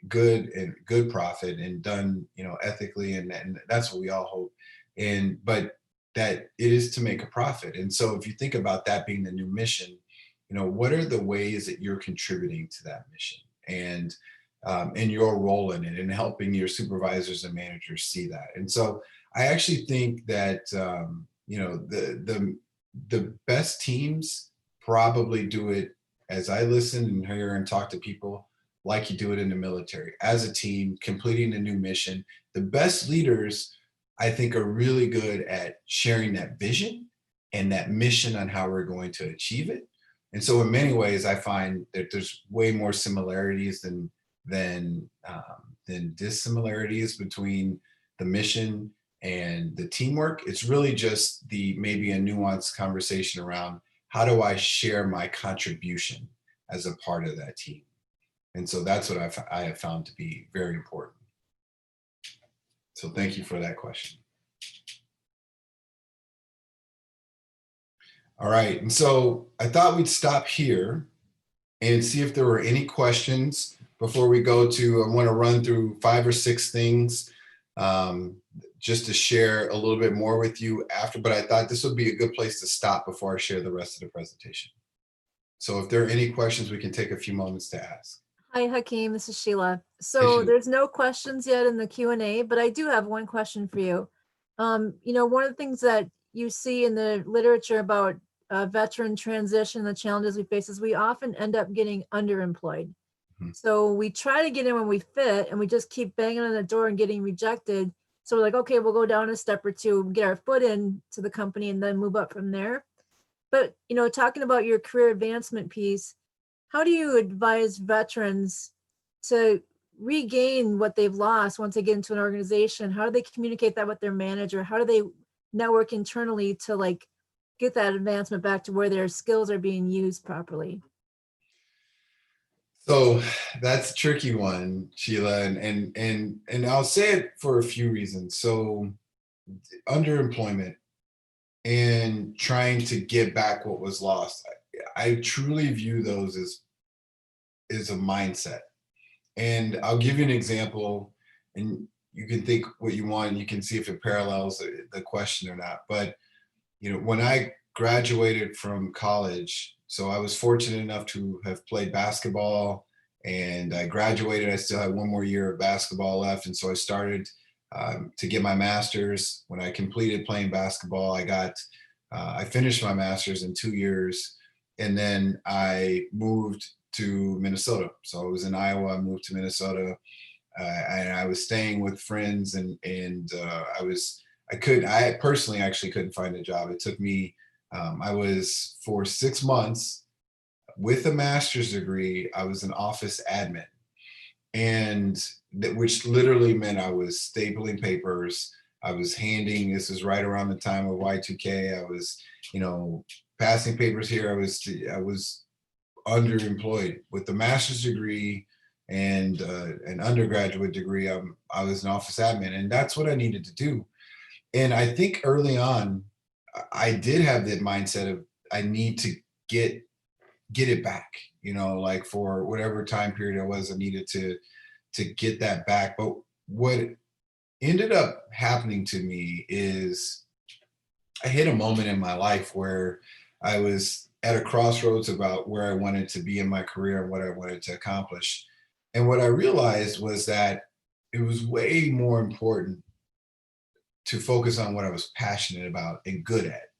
good profit, and done, ethically, and that's what we all hope. But that it is to make a profit. And so if you think about that being the new mission, what are the ways that you're contributing to that mission, and your role in it, and helping your supervisors and managers see that. And so I actually think that the best teams probably do it, as I listen and hear and talk to people, like you do it in the military, as a team, completing a new mission. The best leaders, I think, are really good at sharing that vision and that mission on how we're going to achieve it. And so in many ways, I find that there's way more similarities than dissimilarities between the mission and the teamwork. It's really just maybe a nuanced conversation around, how do I share my contribution as a part of that team? And so that's what I have found to be very important. So thank you for that question. All right, and so I thought we'd stop here and see if there were any questions before we go to, I want to run through 5 or 6 things just to share a little bit more with you after, but I thought this would be a good place to stop before I share the rest of the presentation. So if there are any questions, we can take a few moments to ask. Hi, Ha-Keem, this is Sheila. So there's no questions yet in the Q&A, but I do have one question for you. One of the things that you see in the literature about veteran transition, the challenges we face, is we often end up getting underemployed. So we try to get in when we fit, and we just keep banging on the door and getting rejected. So we're like, okay, we'll go down a step or two, get our foot in to the company, and then move up from there. But, talking about your career advancement piece, how do you advise veterans to regain what they've lost once they get into an organization? How do they communicate that with their manager? How do they network internally to get that advancement back to where their skills are being used properly? So that's a tricky one, Sheila, and I'll say it for a few reasons. So underemployment and trying to get back what was lost, I truly view those as a mindset. And I'll give you an example. And you can think what you want, and you can see if it parallels the question or not. But, when I graduated from college, so I was fortunate enough to have played basketball, and I graduated. I still had one more year of basketball left. And so I started to get my master's. When I completed playing basketball, I finished my master's in 2 years, and then I moved to Minnesota. So I was in Iowa, I moved to Minnesota, and I was staying with friends, and I personally actually couldn't find a job. It took me, I was for 6 months with a master's degree, I was an office admin, and which literally meant I was stapling papers. I was this was right around the time of Y2K. I was, passing papers here. I was underemployed with the master's degree and an undergraduate degree. I was an office admin, and that's what I needed to do. And I think early on, I did have that mindset of I need to get it back, like for whatever time period it was, I needed to get that back. But what ended up happening to me is I hit a moment in my life where I was at a crossroads about where I wanted to be in my career and what I wanted to accomplish. And what I realized was that it was way more important to focus on what I was passionate about and good at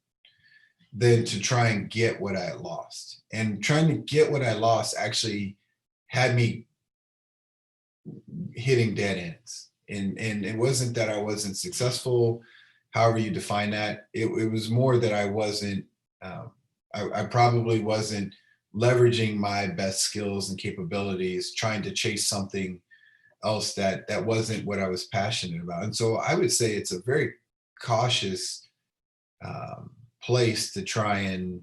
than to try and get what I had lost. And trying to get what I lost actually had me hitting dead ends. And it wasn't that I wasn't successful, however you define that. It was more that I wasn't, I probably wasn't leveraging my best skills and capabilities, trying to chase something else that wasn't what I was passionate about. And so I would say it's a very cautious place to try and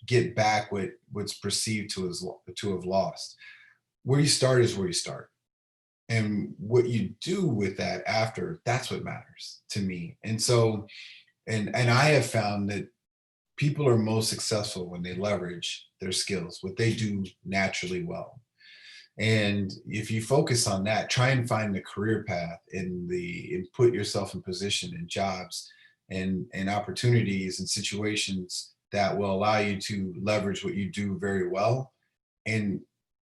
get back what's perceived to have lost. Where you start is where you start. And what you do with that after, that's what matters to me. And so, and I have found that people are most successful when they leverage their skills, what they do naturally well. And if you focus on that, try and find the career path and put yourself in position in jobs and opportunities and situations that will allow you to leverage what you do very well. And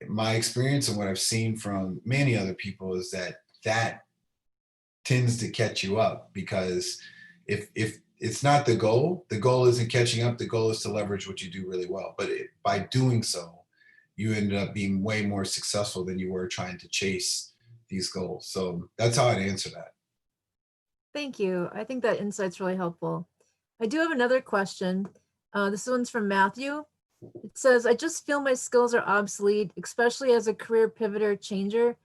my experience and what I've seen from many other people is that tends to catch you up, because if it's not the goal isn't catching up. The goal is to leverage what you do really well. But by doing so, you ended up being way more successful than you were trying to chase these goals. So that's how I'd answer that. Thank you. I think that insight's really helpful. I do have another question. This one's from Matthew. It says, I just feel my skills are obsolete, especially as a career pivoter changer.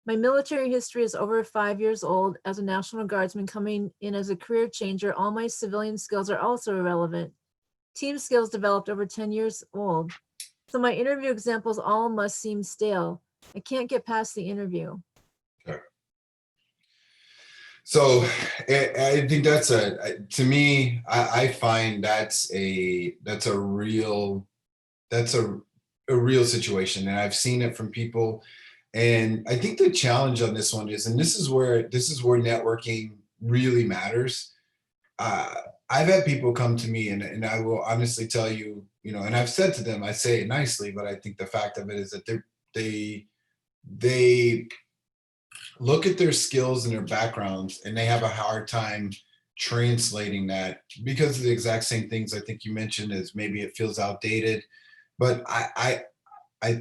My military history is over 5 years old. As a National Guardsman coming in as a career changer, all my civilian skills are also irrelevant. Team skills developed over 10 years old. So my interview examples all must seem stale. I can't get past the interview. Okay. So I think to me, I find that's a real situation. And I've seen it from people. And I think the challenge on this one is, and this is where networking really matters. I've had people come to me, and I will honestly tell you, and I've said to them, I say it nicely, but I think the fact of it is that they look at their skills and their backgrounds, and they have a hard time translating that because of the exact same things I think you mentioned, as maybe it feels outdated. But I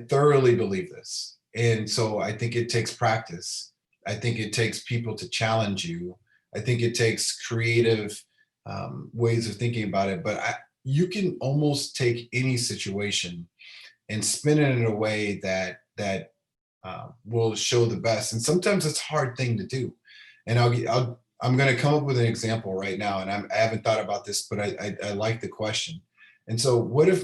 thoroughly believe this. And so I think it takes practice. I think it takes people to challenge you. I think it takes creative ways of thinking about it. But you can almost take any situation and spin it in a way that will show the best. And sometimes it's a hard thing to do. And I'm going to come up with an example right now. And I haven't thought about this, but I like the question. And so what if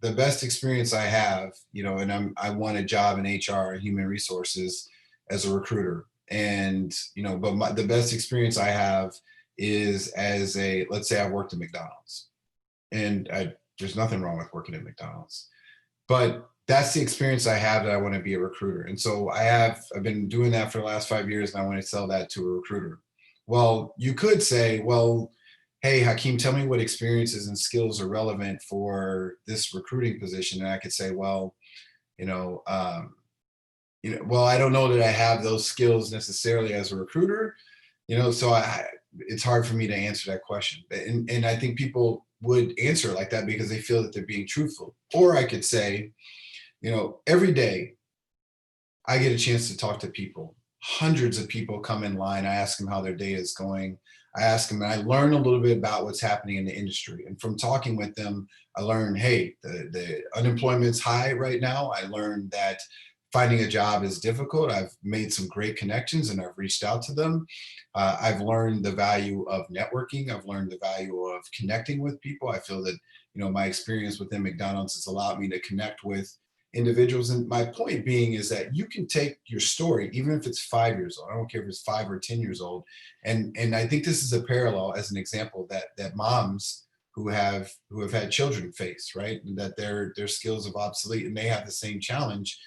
the best experience I have, and I want a job in HR, human resources, as a recruiter, and but the best experience I have is let's say I worked at McDonald's, and there's nothing wrong with working at McDonald's, but that's the experience I have that I want to be a recruiter. And so I've been doing that for the last 5 years, and I want to sell that to a recruiter. Well, you could say, well, hey, Ha-Keem, tell me what experiences and skills are relevant for this recruiting position. And I could say, well, you know, well, I don't know that I have those skills necessarily as a recruiter, so it's hard for me to answer that question. And I think people would answer like that because they feel that they're being truthful. Or I could say, every day I get a chance to talk to people. Hundreds of people come in line. I ask them how their day is going. I ask them, and I learn a little bit about what's happening in the industry. And from talking with them, I learn, hey, the unemployment's high right now. I learned that finding a job is difficult. I've made some great connections and I've reached out to them. I've learned the value of networking. I've learned the value of connecting with people. I feel that, my experience within McDonald's has allowed me to connect with individuals. And my point being is that you can take your story, even if it's 5 years old. I don't care if it's 5 or 10 years old. And I think this is a parallel as an example that moms who have had children face, right? And that their skills are obsolete and they have the same challenge.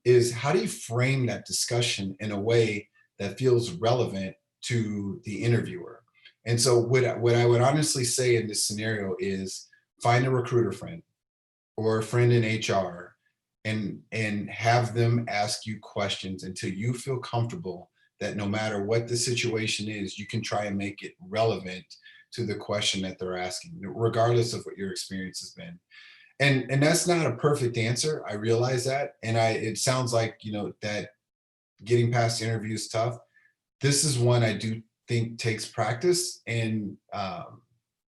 Is how do you frame that discussion in a way that feels relevant to the interviewer? And so what I would honestly say in this scenario is find a recruiter friend or a friend in HR and have them ask you questions until you feel comfortable that no matter what the situation is, you can try and make it relevant to the question that they're asking, regardless of what your experience has been. And that's not a perfect answer. I realize that. And it sounds like, that getting past the interview is tough. This is one I do think takes practice. And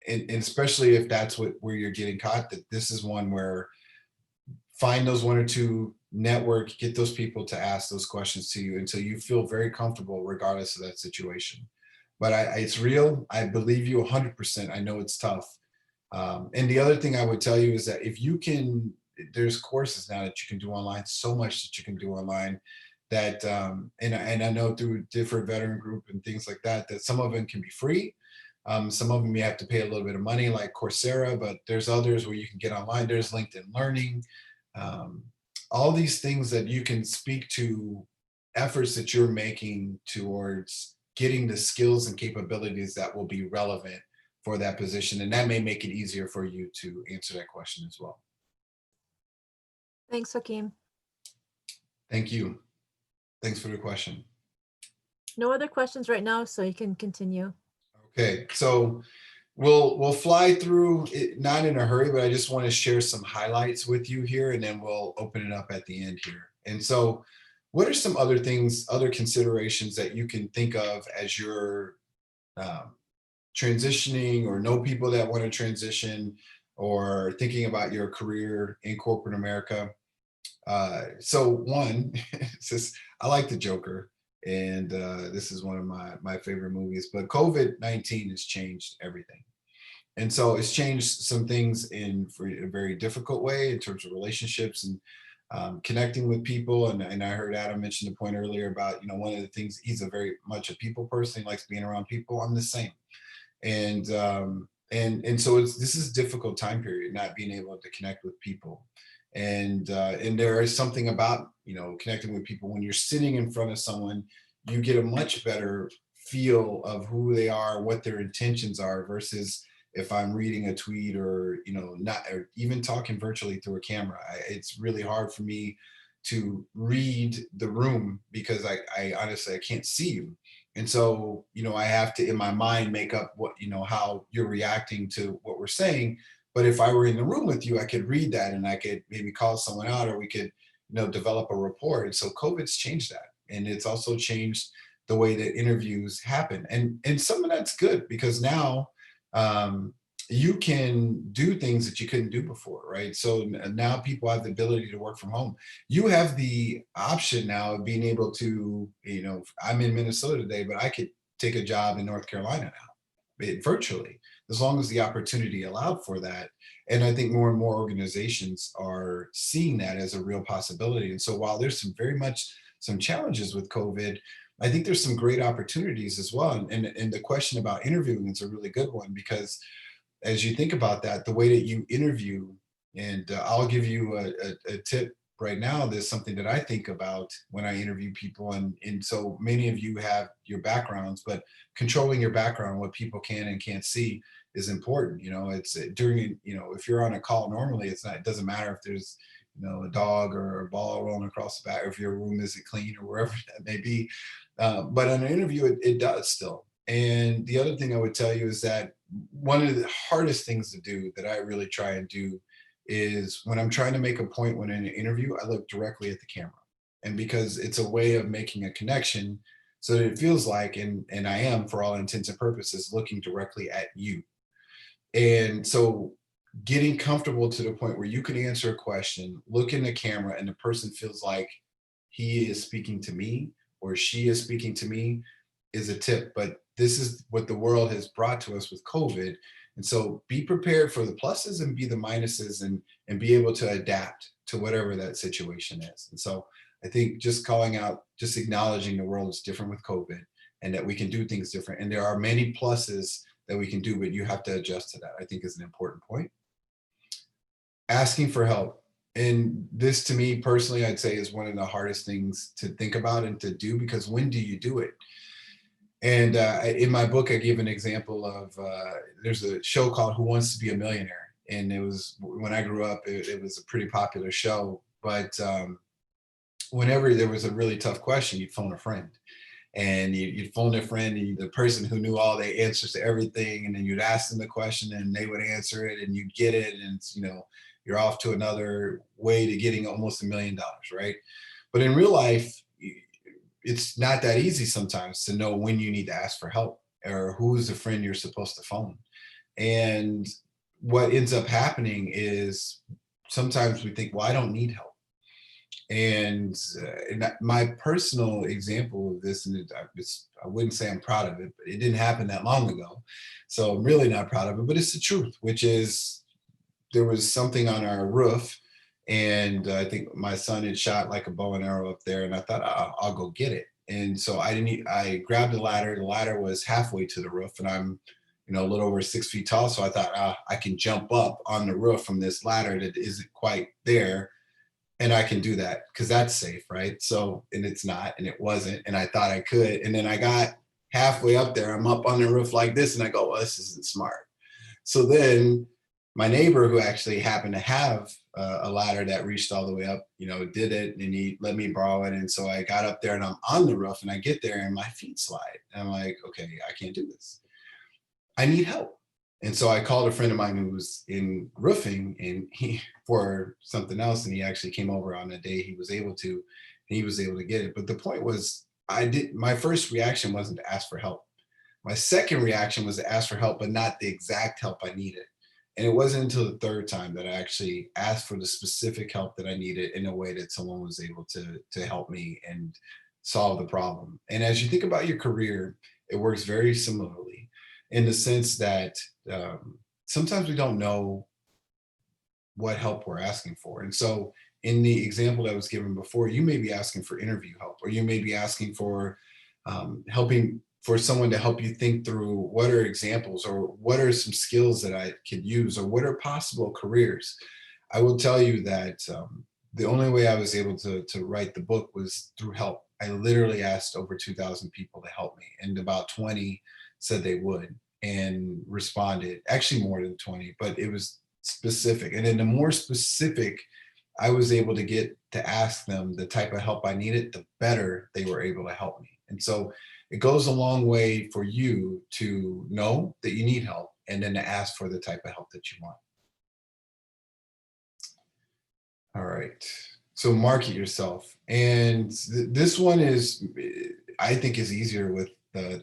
especially if that's where you're getting caught, that this is one where find those one or two, network, get those people to ask those questions to you until you feel very comfortable regardless of that situation. But it's real. I believe you 100%. I know it's tough. And the other thing I would tell you is that if you can, there's courses now that you can do online, so much that you can do online that, and I know through different veteran group and things like that, that some of them can be free. Some of them you have to pay a little bit of money like Coursera, but there's others where you can get online. There's LinkedIn Learning, all these things that you can speak to efforts that you're making towards getting the skills and capabilities that will be relevant for that position. And that may make it easier for you to answer that question as well. Thanks, Ha-Keem. Thank you. Thanks for the question. No other questions right now, so you can continue. Okay, so we'll fly through it, not in a hurry, but I just want to share some highlights with you here, and then we'll open it up at the end here. And so what are some other things, other considerations that you can think of as you're transitioning or know people that want to transition or thinking about your career in corporate America? So one, I like the Joker, and this is one of my favorite movies, but COVID-19 has changed everything. And so it's changed some things for a very difficult way in terms of relationships and connecting with people. And I heard Adam mention the point earlier about, one of the things, he's a very much a people person. He likes being around people. I'm the same. And so this is a difficult time period, not being able to connect with people. And there is something about, connecting with people when you're sitting in front of someone, you get a much better feel of who they are, what their intentions are, versus if I'm reading a tweet or, not, or even talking virtually through a camera. It's really hard for me to read the room because I honestly, I can't see you. And so, I have to, in my mind, make up what, how you're reacting to what we're saying. But if I were in the room with you, I could read that and I could maybe call someone out, or we could, develop a rapport. And so COVID's changed that. And it's also changed the way that interviews happen. And some of that's good because now you can do things that you couldn't do before, right? So now people have the ability to work from home. You have the option now of being able to, I'm in Minnesota today, but I could take a job in North Carolina now, virtually, as long as the opportunity allowed for that. And I think more and more organizations are seeing that as a real possibility. And so while there's very much some challenges with COVID, I think there's some great opportunities as well. And the question about interviewing is a really good one, because as you think about that, the way that you interview And I'll give you a tip right now. There's something that I think about when I interview people. And so many of you have your backgrounds, but controlling your background, what people can and can't see, is important. You know, it's during, you know, if you're on a call normally, it's not, it doesn't matter if there's, you know, a dog or a ball rolling across the back, or if your room isn't clean or wherever that may be. But on an interview, it does still. And the other thing I would tell you is that one of the hardest things to do that I really try and do is when I'm trying to make a point when in an interview, I look directly at the camera. And because it's a way of making a connection, so that it feels like, and I am for all intents and purposes, looking directly at you. And so getting comfortable to the point where you can answer a question, look in the camera, and the person feels like he is speaking to me or she is speaking to me is a tip. But this is what the world has brought to us with COVID. And so be prepared for the pluses and be the minuses, and be able to adapt to whatever that situation is. And so I think just calling out, just acknowledging the world is different with COVID, and that we can do things different. And there are many pluses that we can do, but you have to adjust to that, I think, is an important point. Asking for help. And this, to me personally, I'd say is one of the hardest things to think about and to do, because when do you do it? And in my book, I give an example of there's a show called Who Wants to Be a Millionaire? And it was, when I grew up, it was a pretty popular show. But whenever there was a really tough question, you'd phone a friend. And you'd phone a friend, and the person who knew all the answers to everything, and then you'd ask them the question and they would answer it and you'd get it. And, you know, you're off to another way to getting almost $1 million, right? But in real life, it's not that easy sometimes to know when you need to ask for help, or who's the friend you're supposed to phone. And what ends up happening is sometimes we think, well, I don't need help. And my personal example of this, and I wouldn't say I'm proud of it, but it didn't happen that long ago. So I'm really not proud of it, but it's the truth, which is there was something on our roof, and I think my son had shot like a bow and arrow up there, and I thought I'll go get it. And so I grabbed the ladder. The ladder was halfway to the roof, and I'm, you know, a little over 6 feet tall. So I thought I can jump up on the roof from this ladder that isn't quite there. And I can do that because that's safe, right? So, and it's not, and it wasn't, and I thought I could. And then I got halfway up there, I'm up on the roof like this, and I go, well, this isn't smart. So then my neighbor, who actually happened to have a ladder that reached all the way up, you know, did it, and he let me borrow it. And so I got up there and I'm on the roof, and I get there and my feet slide. And I'm like, okay, I can't do this. I need help. And so I called a friend of mine who was in roofing, and he, for something else, and he actually came over on the day he was able to, and he was able to get it. But the point was, my first reaction wasn't to ask for help. My second reaction was to ask for help, but not the exact help I needed. And it wasn't until the third time that I actually asked for the specific help that I needed in a way that someone was able to help me and solve the problem. And as you think about your career, it works very similarly, in the sense that sometimes we don't know what help we're asking for. And so in the example that was given before, you may be asking for interview help, or you may be asking for helping for someone to help you think through what are examples, or what are some skills that I could use, or what are possible careers. I will tell you that the only way I was able to write the book was through help. I literally asked over 2,000 people to help me, and about 20 said they would and responded, actually more than 20, but it was specific. And then the more specific I was able to get to ask them the type of help I needed, the better they were able to help me. And so it goes a long way for you to know that you need help, and then to ask for the type of help that you want. All right. So market yourself. And this one is, I think, is easier with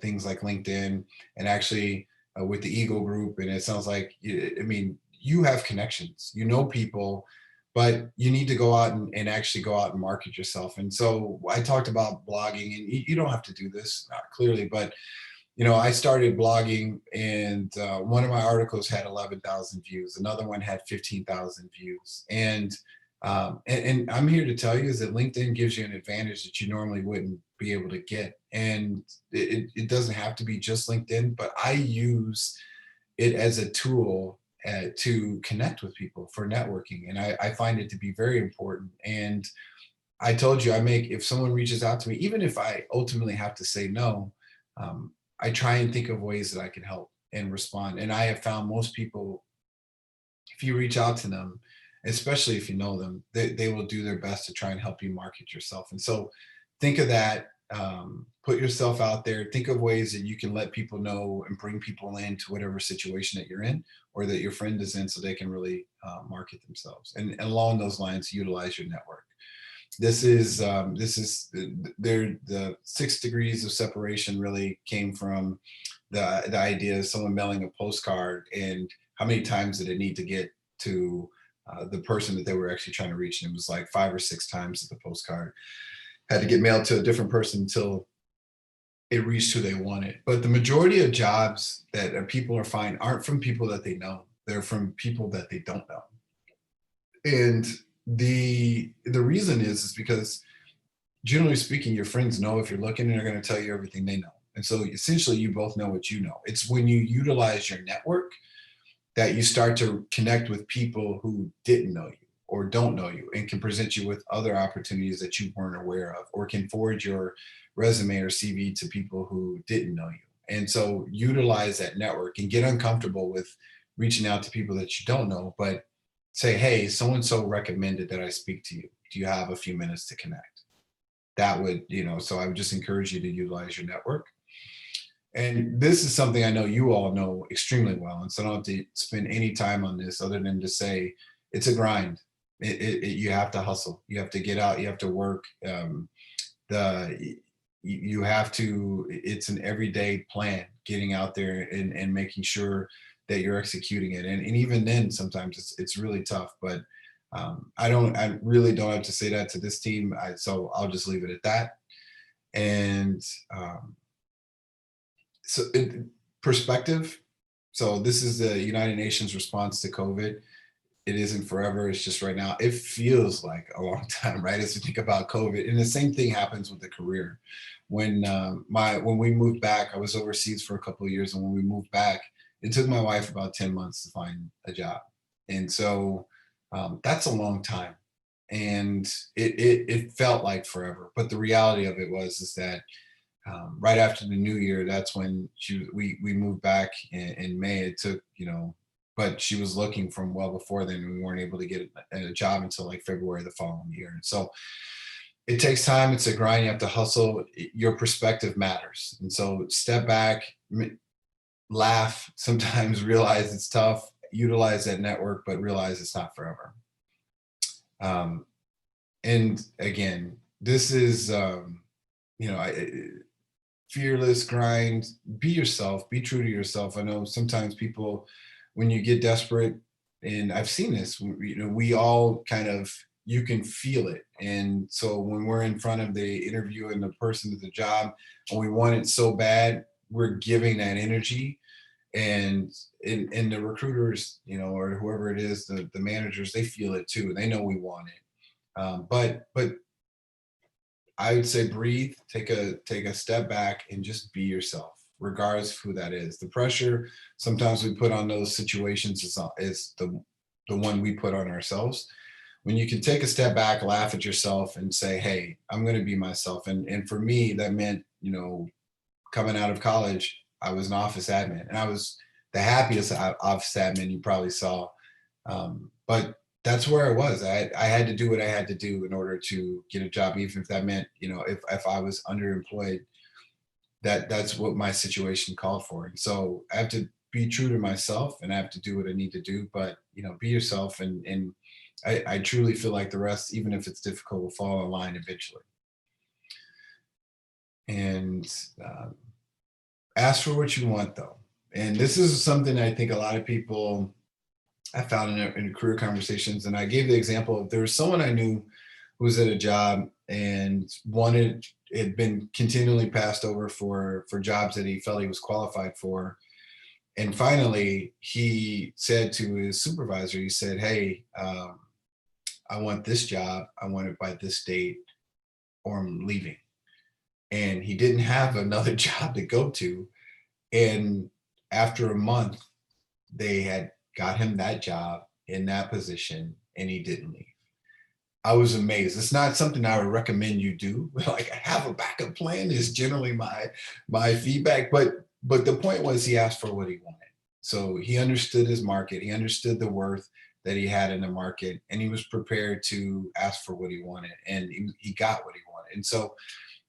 things like LinkedIn, and actually with the Eagle Group. And it sounds like, I mean, you have connections, you know people, but you need to go out and actually go out and market yourself. And so I talked about blogging, and you don't have to do this clearly, but you know, I started blogging, and one of my articles had 11,000 views. Another one had 15,000 views. And I'm here to tell you is that LinkedIn gives you an advantage that you normally wouldn't be able to get. And it doesn't have to be just LinkedIn, but I use it as a tool to connect with people for networking. And I find it to be very important. And I told you, if someone reaches out to me, even if I ultimately have to say no, I try and think of ways that I can help and respond. And I have found most people, if you reach out to them, especially if you know them, they will do their best to try and help you market yourself. And so think of that. Put yourself out there. Think of ways that you can let people know and bring people into whatever situation that you're in or that your friend is in, so they can really market themselves. And along those lines, utilize your network. This is the 6 degrees of separation really came from the idea of someone mailing a postcard, and how many times did it need to get to the person that they were actually trying to reach. And it was like 5 or 6 times that the postcard had to get mailed to a different person until it reached who they wanted. But the majority of jobs that people are finding aren't from people that they know. They're from people that they don't know. And the reason is because, generally speaking, your friends know if you're looking, and they're going to tell you everything they know. And so essentially you both know what you know. It's when you utilize your network that you start to connect with people who didn't know you or don't know you, and can present you with other opportunities that you weren't aware of, or can forward your resume or CV to people who didn't know you. And so utilize that network and get uncomfortable with reaching out to people that you don't know, but say, hey, so-and-so recommended that I speak to you. Do you have a few minutes to connect? That would, so I would just encourage you to utilize your network. And this is something I know you all know extremely well. And so I don't have to spend any time on this other than to say it's a grind. You have to hustle. You have to get out. You have to work. You have to, it's an everyday plan, getting out there and making sure that you're executing it. And even then, sometimes it's really tough, but I really don't have to say that to this team. So I'll just leave it at that. And perspective. So this is the United Nations response to COVID. It isn't forever. It's just right now. It feels like a long time, right? As we think about COVID, and the same thing happens with the career. When we moved back, I was overseas for a couple of years, and when we moved back, it took my wife about 10 months to find a job, and so that's a long time, and it felt like forever. But the reality of it is that right after the new year, that's when we moved back in May. It took, but she was looking from well before then, and we weren't able to get a job until like February the following year. And so it takes time. It's a grind. You have to hustle. Your perspective matters. And so step back, laugh, sometimes realize it's tough, utilize that network, but realize it's not forever. And again, this is, fearless grind. Be yourself, be true to yourself. I know sometimes people, when you get desperate, and I've seen this, we all kind of, you can feel it. And so when we're in front of the interview and the person at the job, and we want it so bad, we're giving that energy. And the recruiters, or whoever it is, the managers, they feel it too. They know we want it. But I would say breathe, take a step back, and just be yourself, regardless of who that is. The pressure sometimes we put on those situations is the one we put on ourselves. When you can take a step back, laugh at yourself, and say, hey, I'm going to be myself. And for me, that meant, coming out of college, I was an office admin, and I was the happiest office admin you probably saw. But that's where I was. I had to do what I had to do in order to get a job, even if that meant, if I was underemployed, that's what my situation called for. And so I have to be true to myself, and I have to do what I need to do, but, be yourself. And I truly feel like the rest, even if it's difficult, will fall in line eventually. And ask for what you want, though. And this is something I think a lot of people I found in career conversations. And I gave the example of, there was someone I knew who was at a job and had been continually passed over for jobs that he felt he was qualified for. And finally, he said to his supervisor, he said, hey, I want this job. I want it by this date, or I'm leaving. And he didn't have another job to go to. And after a month, they had got him that job in that position, and he didn't leave. I was amazed. It's not something I would recommend you do. Like, have a backup plan is generally my feedback. But the point was, he asked for what he wanted. So he understood his market. He understood the worth that he had in the market, and he was prepared to ask for what he wanted, and he got what he wanted. And so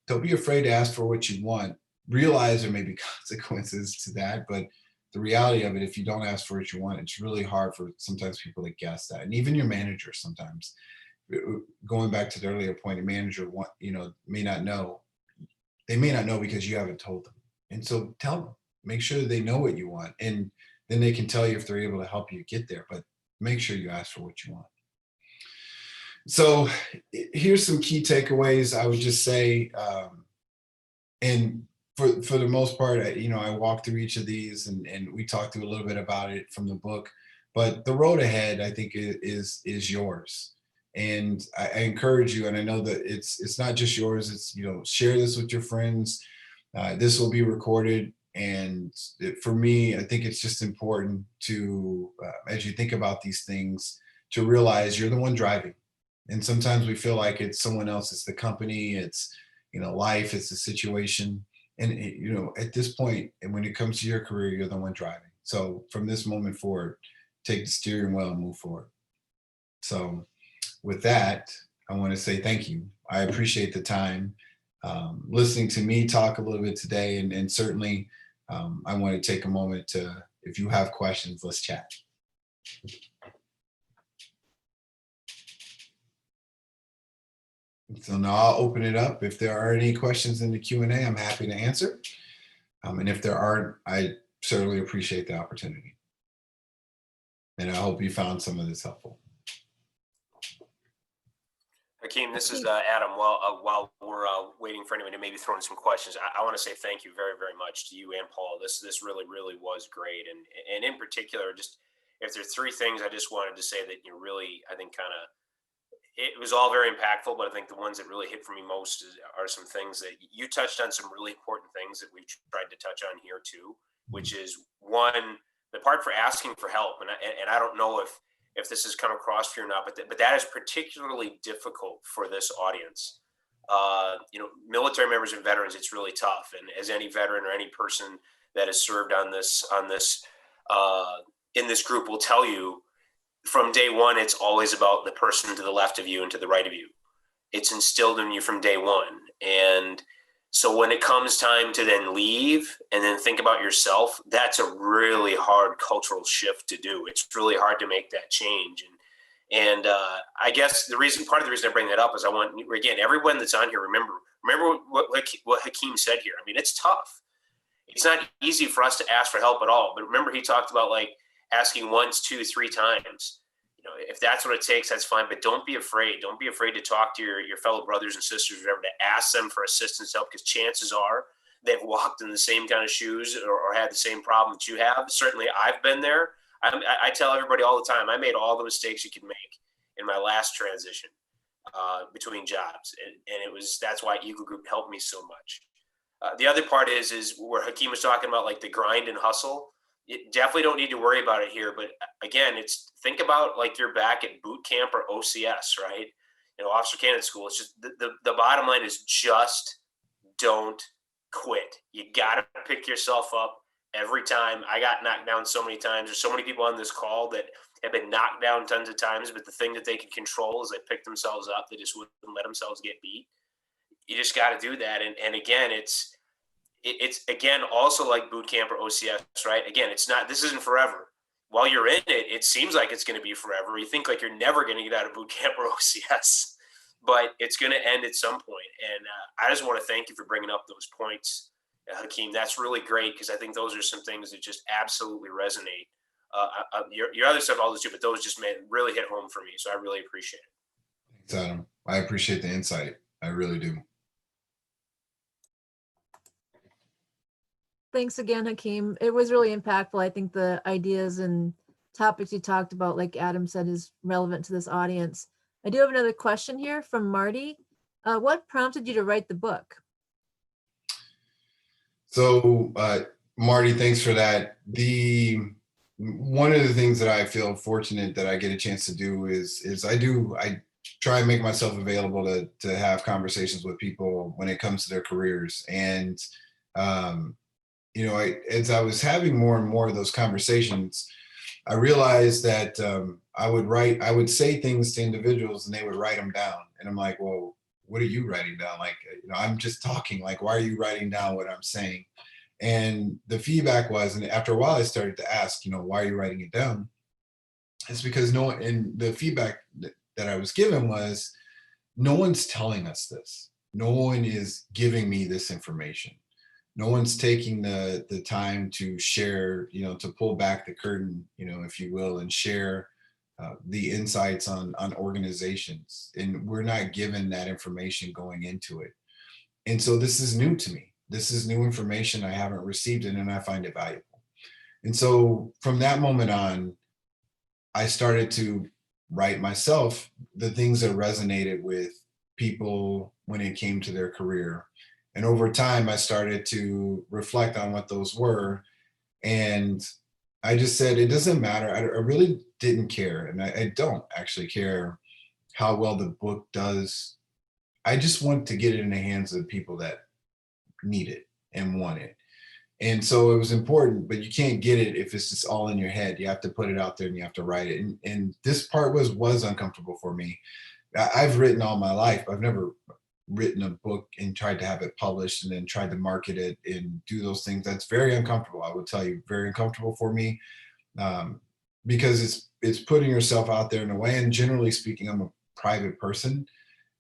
don't be afraid to ask for what you want. Realize there may be consequences to that, but the reality of it, if you don't ask for what you want, it's really hard for sometimes people to guess that. And even your manager sometimes, going back to the earlier point, a manager may not know. They may not know because you haven't told them. And so tell them, make sure they know what you want, and then they can tell you if they're able to help you get there. But make sure you ask for what you want. So here's some key takeaways. I would just say, and for the most part, I walked through each of these, and we talked through a little bit about it from the book. But the road ahead, I think, is yours. And I encourage you, and I know that it's not just yours. It's, share this with your friends. This will be recorded. And for me, I think it's just important to, as you think about these things, to realize you're the one driving. And sometimes we feel like it's someone else. It's the company. It's, life. It's the situation. And, at this point, and when it comes to your career, you're the one driving. So from this moment forward, take the steering wheel and move forward. So with that, I want to say thank you. I appreciate the time listening to me talk a little bit today. And certainly I want to take a moment to, if you have questions, let's chat. So now I'll open it up. If there are any questions in the Q&A, I'm happy to answer. And if there aren't, I certainly appreciate the opportunity. And I hope you found some of this helpful. Ha-Keem, this is Adam. While we're waiting for anyone to maybe throw in some questions, I want to say thank you very, very much to you and Paul. This really, really was great. And in particular, just if there are three things I just wanted to say that really, I think it was all very impactful, but I think the ones that really hit for me most are some things that you touched on, some really important things that we've tried to touch on here too, which is one, the part for asking for help. And I don't know if this has come across for you or not, but that is particularly difficult for this audience. Military members and veterans, it's really tough. And as any veteran or any person that has served in this group will tell you, from day one, it's always about the person to the left of you and to the right of you. It's instilled in you from day one. And so when it comes time to then leave and then think about yourself, that's a really hard cultural shift to do. It's really hard to make that change. And I guess part of the reason I bring that up is I want, again, everyone that's on here, remember what Ha-Keem said here. I mean, it's tough. It's not easy for us to ask for help at all. But remember, he talked about asking once, 2, 3 times. If that's what it takes, that's fine. But don't be afraid. Don't be afraid to talk to your fellow brothers and sisters, whatever, to ask them for assistance, help, because chances are they've walked in the same kind of shoes or had the same problem that you have. Certainly, I've been there. I tell everybody all the time, I made all the mistakes you can make in my last transition between jobs, and that's why Eagle Group helped me so much. The other part is where Ha-Keem was talking about the grind and hustle. You definitely don't need to worry about it here, but again, think about you're back at boot camp or OCS, right? Officer Candidate School. It's just the bottom line is just don't quit. You got to pick yourself up every time. I got knocked down so many times. There's so many people on this call that have been knocked down tons of times, but the thing that they can control is they pick themselves up. They just wouldn't let themselves get beat. You just got to do that. And again, it's again also like boot camp or OCS, right? Again, this isn't forever. While you're in it, it seems like it's going to be forever. You think you're never going to get out of boot camp or OCS, but it's going to end at some point. And I just want to thank you for bringing up those points, Ha-Keem. That's really great, because I think those are some things that just absolutely resonate. Your other stuff, all this too, but those just really hit home for me. So I really appreciate it. Thanks, Adam. I appreciate the insight. I really do. Thanks again, Ha-Keem. It was really impactful. I think the ideas and topics you talked about, like Adam said, is relevant to this audience. I do have another question here from Marty. What prompted you to write the book? So, Marty, thanks for that. one of the things that I feel fortunate that I get a chance to do is I try and make myself available to have conversations with people when it comes to their careers. And um, as I was having more and more of those conversations, I realized that I would say things to individuals and they would write them down. And I'm like, well, what are you writing down? Like, I'm just talking. Like, why are you writing down what I'm saying? And the feedback was, and after a while, I started to ask, why are you writing it down? It's because no one, and the feedback that I was given was, no one's telling us this. No one is giving me this information. No one's taking the time to share, to pull back the curtain, if you will, and share the insights on organizations. And we're not given that information going into it. And so this is new to me. This is new information. I haven't received it, and I find it valuable. And so from that moment on, I started to write myself the things that resonated with people when it came to their career. And over time, I started to reflect on what those were. And I just said, it doesn't matter. I really didn't care. And I don't actually care how well the book does. I just want to get it in the hands of people that need it and want it. And so it was important, but you can't get it if it's just all in your head. You have to put it out there and you have to write it. And this part was uncomfortable for me. I've written all my life. I've never written a book and tried to have it published and then tried to market it and do those things. That's very uncomfortable. I would tell you, very uncomfortable for me, because it's putting yourself out there in a way. And generally speaking, I'm a private person,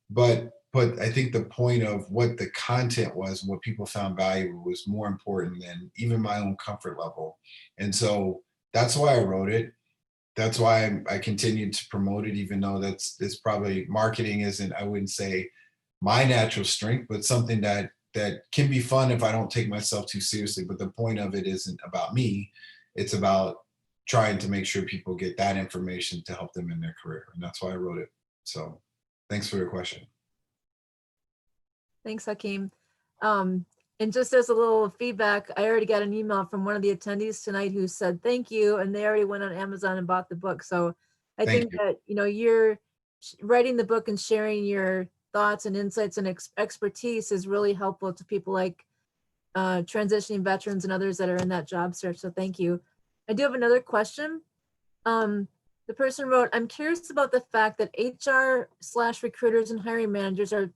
but I think the point of what the content was and what people found valuable was more important than even my own comfort level. And so that's why I wrote it. That's why I continued to promote it, even though that's probably, marketing isn't, I wouldn't say, my natural strength, but something that can be fun if I don't take myself too seriously. But the point of it isn't about me. It's about trying to make sure people get that information to help them in their career. And that's why I wrote it. So thanks for your question. Thanks, Ha-Keem. And just as a little feedback, I already got an email from one of the attendees tonight who said thank you, and they already went on Amazon and bought the book. So I think that you're writing the book and sharing your thoughts and insights and expertise is really helpful to people like transitioning veterans and others that are in that job search. So thank you. I do have another question. The person wrote, I'm curious about the fact that HR/recruiters and hiring managers are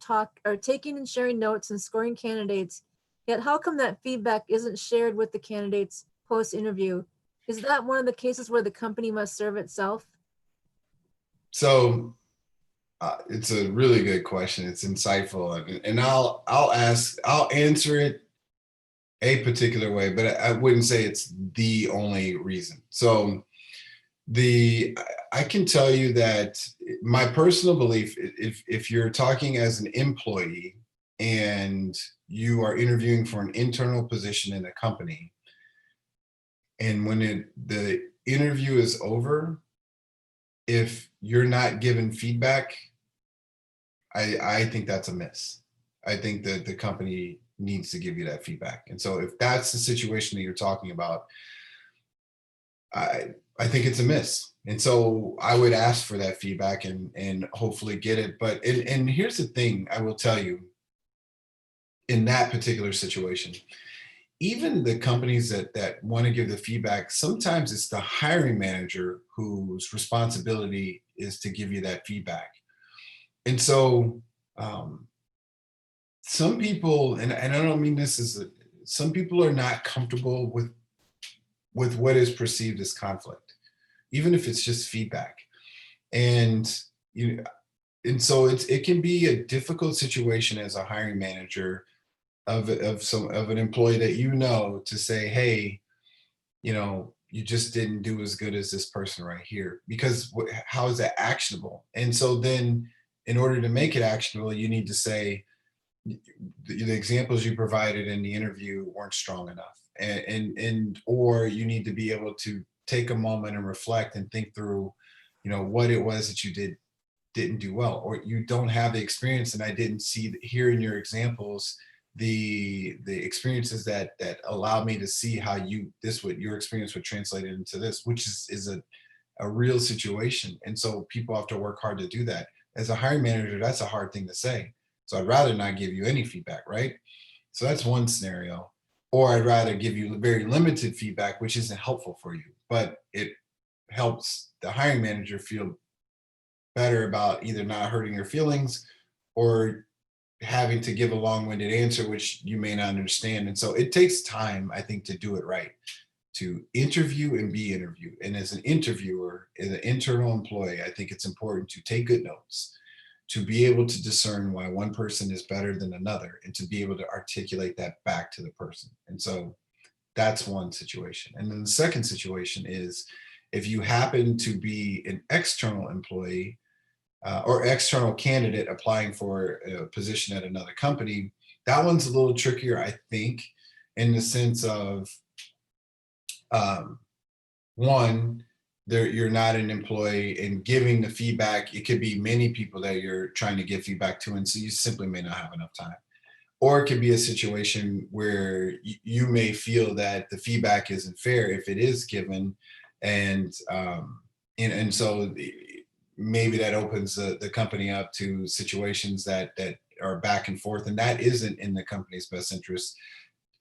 taking and sharing notes and scoring candidates, yet how come that feedback isn't shared with the candidates post-interview? Is that one of the cases where the company must serve itself? So it's a really good question. It's insightful, and I'll answer it a particular way, but I wouldn't say it's the only reason. So I can tell you that my personal belief, if you're talking as an employee and you are interviewing for an internal position in a company, and when the interview is over, if you're not given feedback, I think that's a miss. I think that the company needs to give you that feedback. And so if that's the situation that you're talking about, I think it's a miss. And so I would ask for that feedback and hopefully get it. But and here's the thing I will tell you, in that particular situation, even the companies that want to give the feedback, sometimes it's the hiring manager whose responsibility is to give you that feedback. And so some people, and I don't mean this as some people are not comfortable with what is perceived as conflict, even if it's just feedback. And so it can be a difficult situation as a hiring manager of an employee that to say, hey, you just didn't do as good as this person right here, because how is that actionable? And so then in order to make it actionable, you need to say the examples you provided in the interview weren't strong enough, or you need to be able to take a moment and reflect and think through, what it was that you didn't do well, or you don't have the experience, and I didn't hear in your examples the experiences that allow me to see how what your experience would translate into this, which is a real situation. And so people have to work hard to do that. As a hiring manager, that's a hard thing to say. So I'd rather not give you any feedback, right? So that's one scenario. Or I'd rather give you very limited feedback, which isn't helpful for you, but it helps the hiring manager feel better about either not hurting your feelings or having to give a long-winded answer, which you may not understand. And so it takes time, I think, to do it right, to interview and be interviewed. And as an interviewer, as an internal employee, I think it's important to take good notes, to be able to discern why one person is better than another, and to be able to articulate that back to the person. And so that's one situation. And then the second situation is if you happen to be an external employee or external candidate applying for a position at another company, that one's a little trickier, I think, in the sense of one, you're not an employee, and giving the feedback, it could be many people that you're trying to give feedback to, and so you simply may not have enough time. Or it could be a situation where you may feel that the feedback isn't fair if it is given, and so maybe that opens the company up to situations that are back and forth, and that isn't in the company's best interest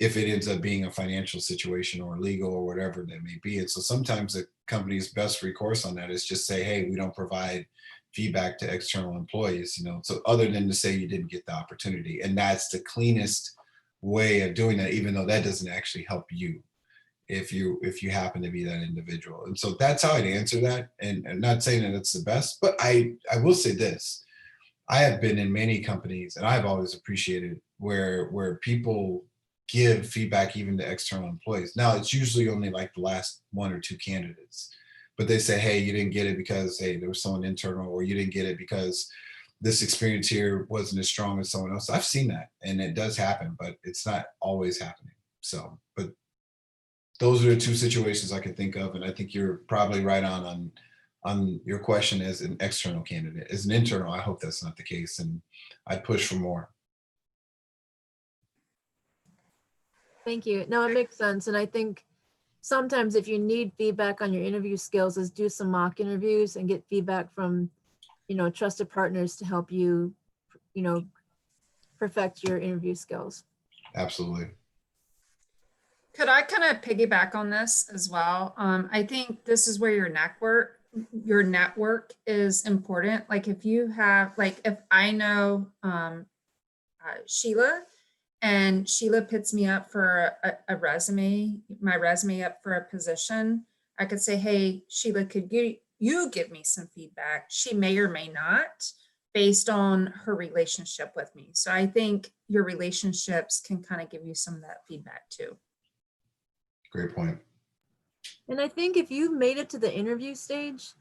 if it ends up being a financial situation or legal or whatever that may be. And so sometimes the company's best recourse on that is just say, hey, we don't provide feedback to external employees, so other than to say you didn't get the opportunity. And that's the cleanest way of doing that, even though that doesn't actually help you if you happen to be that individual. And so that's how I'd answer that. And I'm not saying that it's the best, but I will say this. I have been in many companies, and I've always appreciated where people give feedback even to external employees. Now, it's usually only like the last one or two candidates, but they say, hey, you didn't get it because, hey, there was someone internal, or you didn't get it because this experience here wasn't as strong as someone else. I've seen that, and it does happen, but it's not always happening. So, but those are the two situations I can think of. And I think you're probably right on your question as an external candidate. As an internal, I hope that's not the case, and I'd push for more. Thank you. No, it makes sense. And I think sometimes if you need feedback on your interview skills, is do some mock interviews and get feedback from, trusted partners to help you, perfect your interview skills. Absolutely. Could I kind of piggyback on this as well? I think this is where your network is important. Like if you have, if I know Sheila, and Sheila puts me up for my resume up for a position, I could say, hey, Sheila, could you give me some feedback? She may or may not, based on her relationship with me. So I think your relationships can kind of give you some of that feedback too. Great point. And I think if you've made it to the interview stage,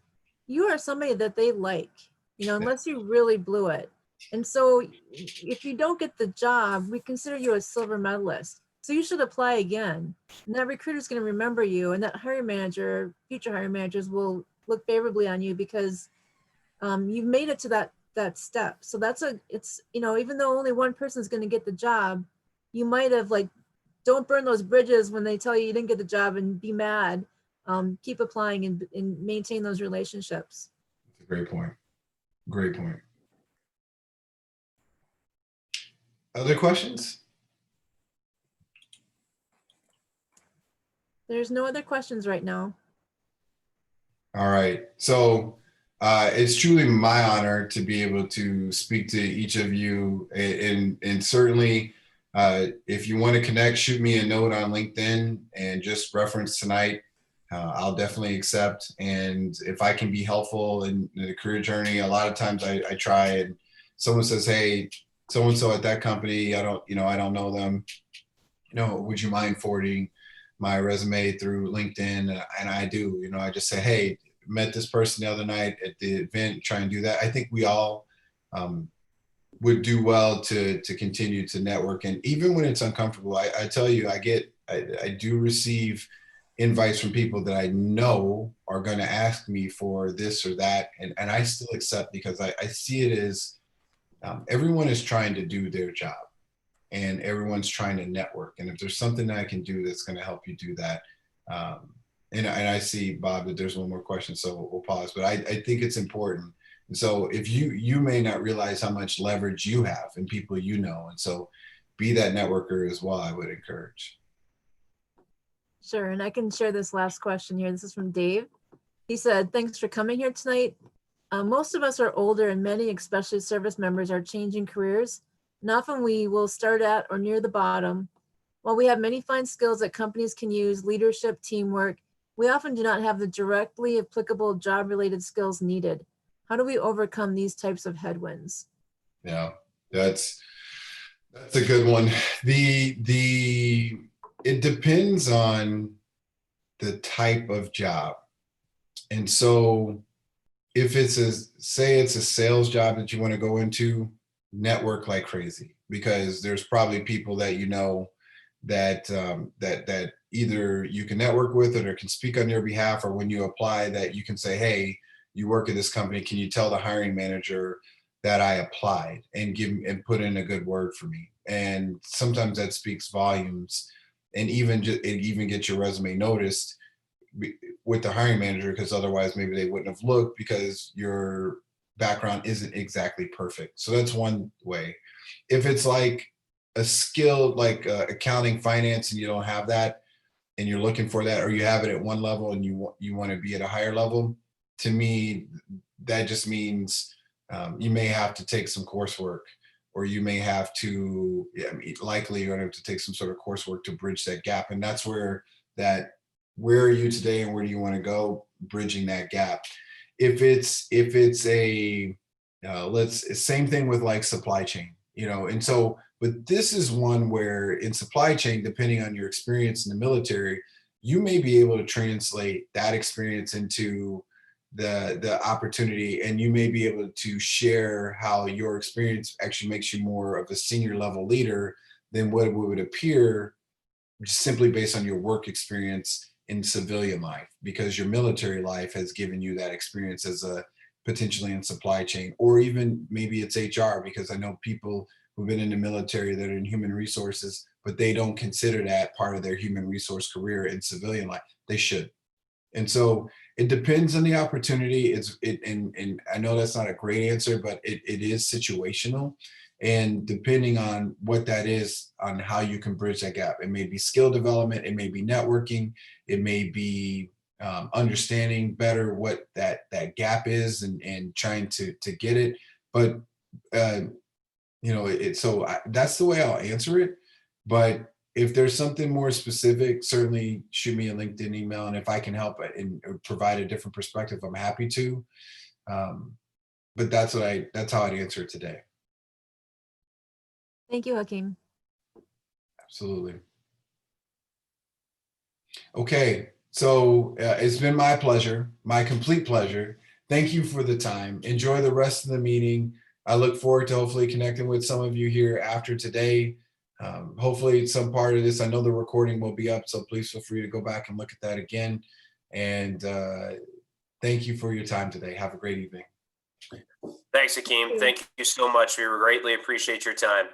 you are somebody that they like, unless you really blew it. And so if you don't get the job, we consider you a silver medalist. So you should apply again. And that recruiter is going to remember you, and that hiring manager, future hiring managers will look favorably on you because you've made it to that step. So it's, even though only one person is going to get the job, you might have don't burn those bridges when they tell you didn't get the job and be mad. Keep applying and maintain those relationships. That's a great point. Great point. Other questions? There's no other questions right now. All right. So it's truly my honor to be able to speak to each of you. And certainly, if you want to connect, shoot me a note on LinkedIn and just reference tonight. I'll definitely accept. And if I can be helpful in the career journey, a lot of times I try, and someone says, hey, so-and-so at that company, I don't know them, would you mind forwarding my resume through LinkedIn? And I do, I just say, hey, met this person the other night at the event, try and do that. I think we all would do well to continue to network. And even when it's uncomfortable, I tell you, I do receive invites from people that I know are going to ask me for this or that. And I still accept, because I see it as everyone is trying to do their job. and everyone's trying to network. And if there's something that I can do that's going to help you do that, and I see, Bob, that there's one more question, so we'll pause. But I think it's important. And so if you may not realize how much leverage you have and people you know, and so be that networker as well, I would encourage. Sure, and I can share this last question here. This is from Dave. He said, thanks for coming here tonight. Most of us are older and many, especially service members, are changing careers. And often we will start at or near the bottom. While we have many fine skills that companies can use, leadership, teamwork, we often do not have the directly applicable job-related skills needed. How do we overcome these types of headwinds? Yeah, that's a good one. It depends on the type of job. And so if it's say it's a sales job that you want to go into, network like crazy, because there's probably people that you know that that either you can network with or can speak on your behalf, or when you apply that you can say, hey, you work at this company, can you tell the hiring manager that I applied and put in a good word for me? And sometimes that speaks volumes, and even get your resume noticed with the hiring manager, because otherwise maybe they wouldn't have looked because your background isn't exactly perfect. So that's one way. If it's like a skill like accounting, finance, and you don't have that and you're looking for that, or you have it at one level and you want to be at a higher level, to me that just means you may have to take some coursework, or you may have to, likely you're going to have to take some sort of coursework to bridge that gap. And that's where are you today and where do you want to go, bridging that gap. If it's a same thing with like supply chain, and so, but this is one where in supply chain, depending on your experience in the military, you may be able to translate that experience into the opportunity, and you may be able to share how your experience actually makes you more of a senior level leader than what would appear simply based on your work experience in civilian life, because your military life has given you that experience as a potentially in supply chain, or even maybe it's HR, because I know people who've been in the military that are in human resources, but they don't consider that part of their human resource career in civilian life. They should. And so it depends on the opportunity. And I know that's not a great answer, but it is situational. And depending on what that is, on how you can bridge that gap, it may be skill development, it may be networking, it may be understanding better what that gap is and trying to get it. But that's the way I'll answer it. But if there's something more specific, certainly shoot me a LinkedIn email, and if I can help and provide a different perspective, I'm happy to. But that's how I'd answer it today. Thank you, Ha-Keem. Absolutely. Okay, so it's been my pleasure, my complete pleasure. Thank you for the time. Enjoy the rest of the meeting. I look forward to hopefully connecting with some of you here after today. Hopefully some part of this, I know the recording will be up, so please feel free to go back and look at that again. And thank you for your time today. Have a great evening. Thanks, Ha-Keem. Thank you so much. We greatly appreciate your time.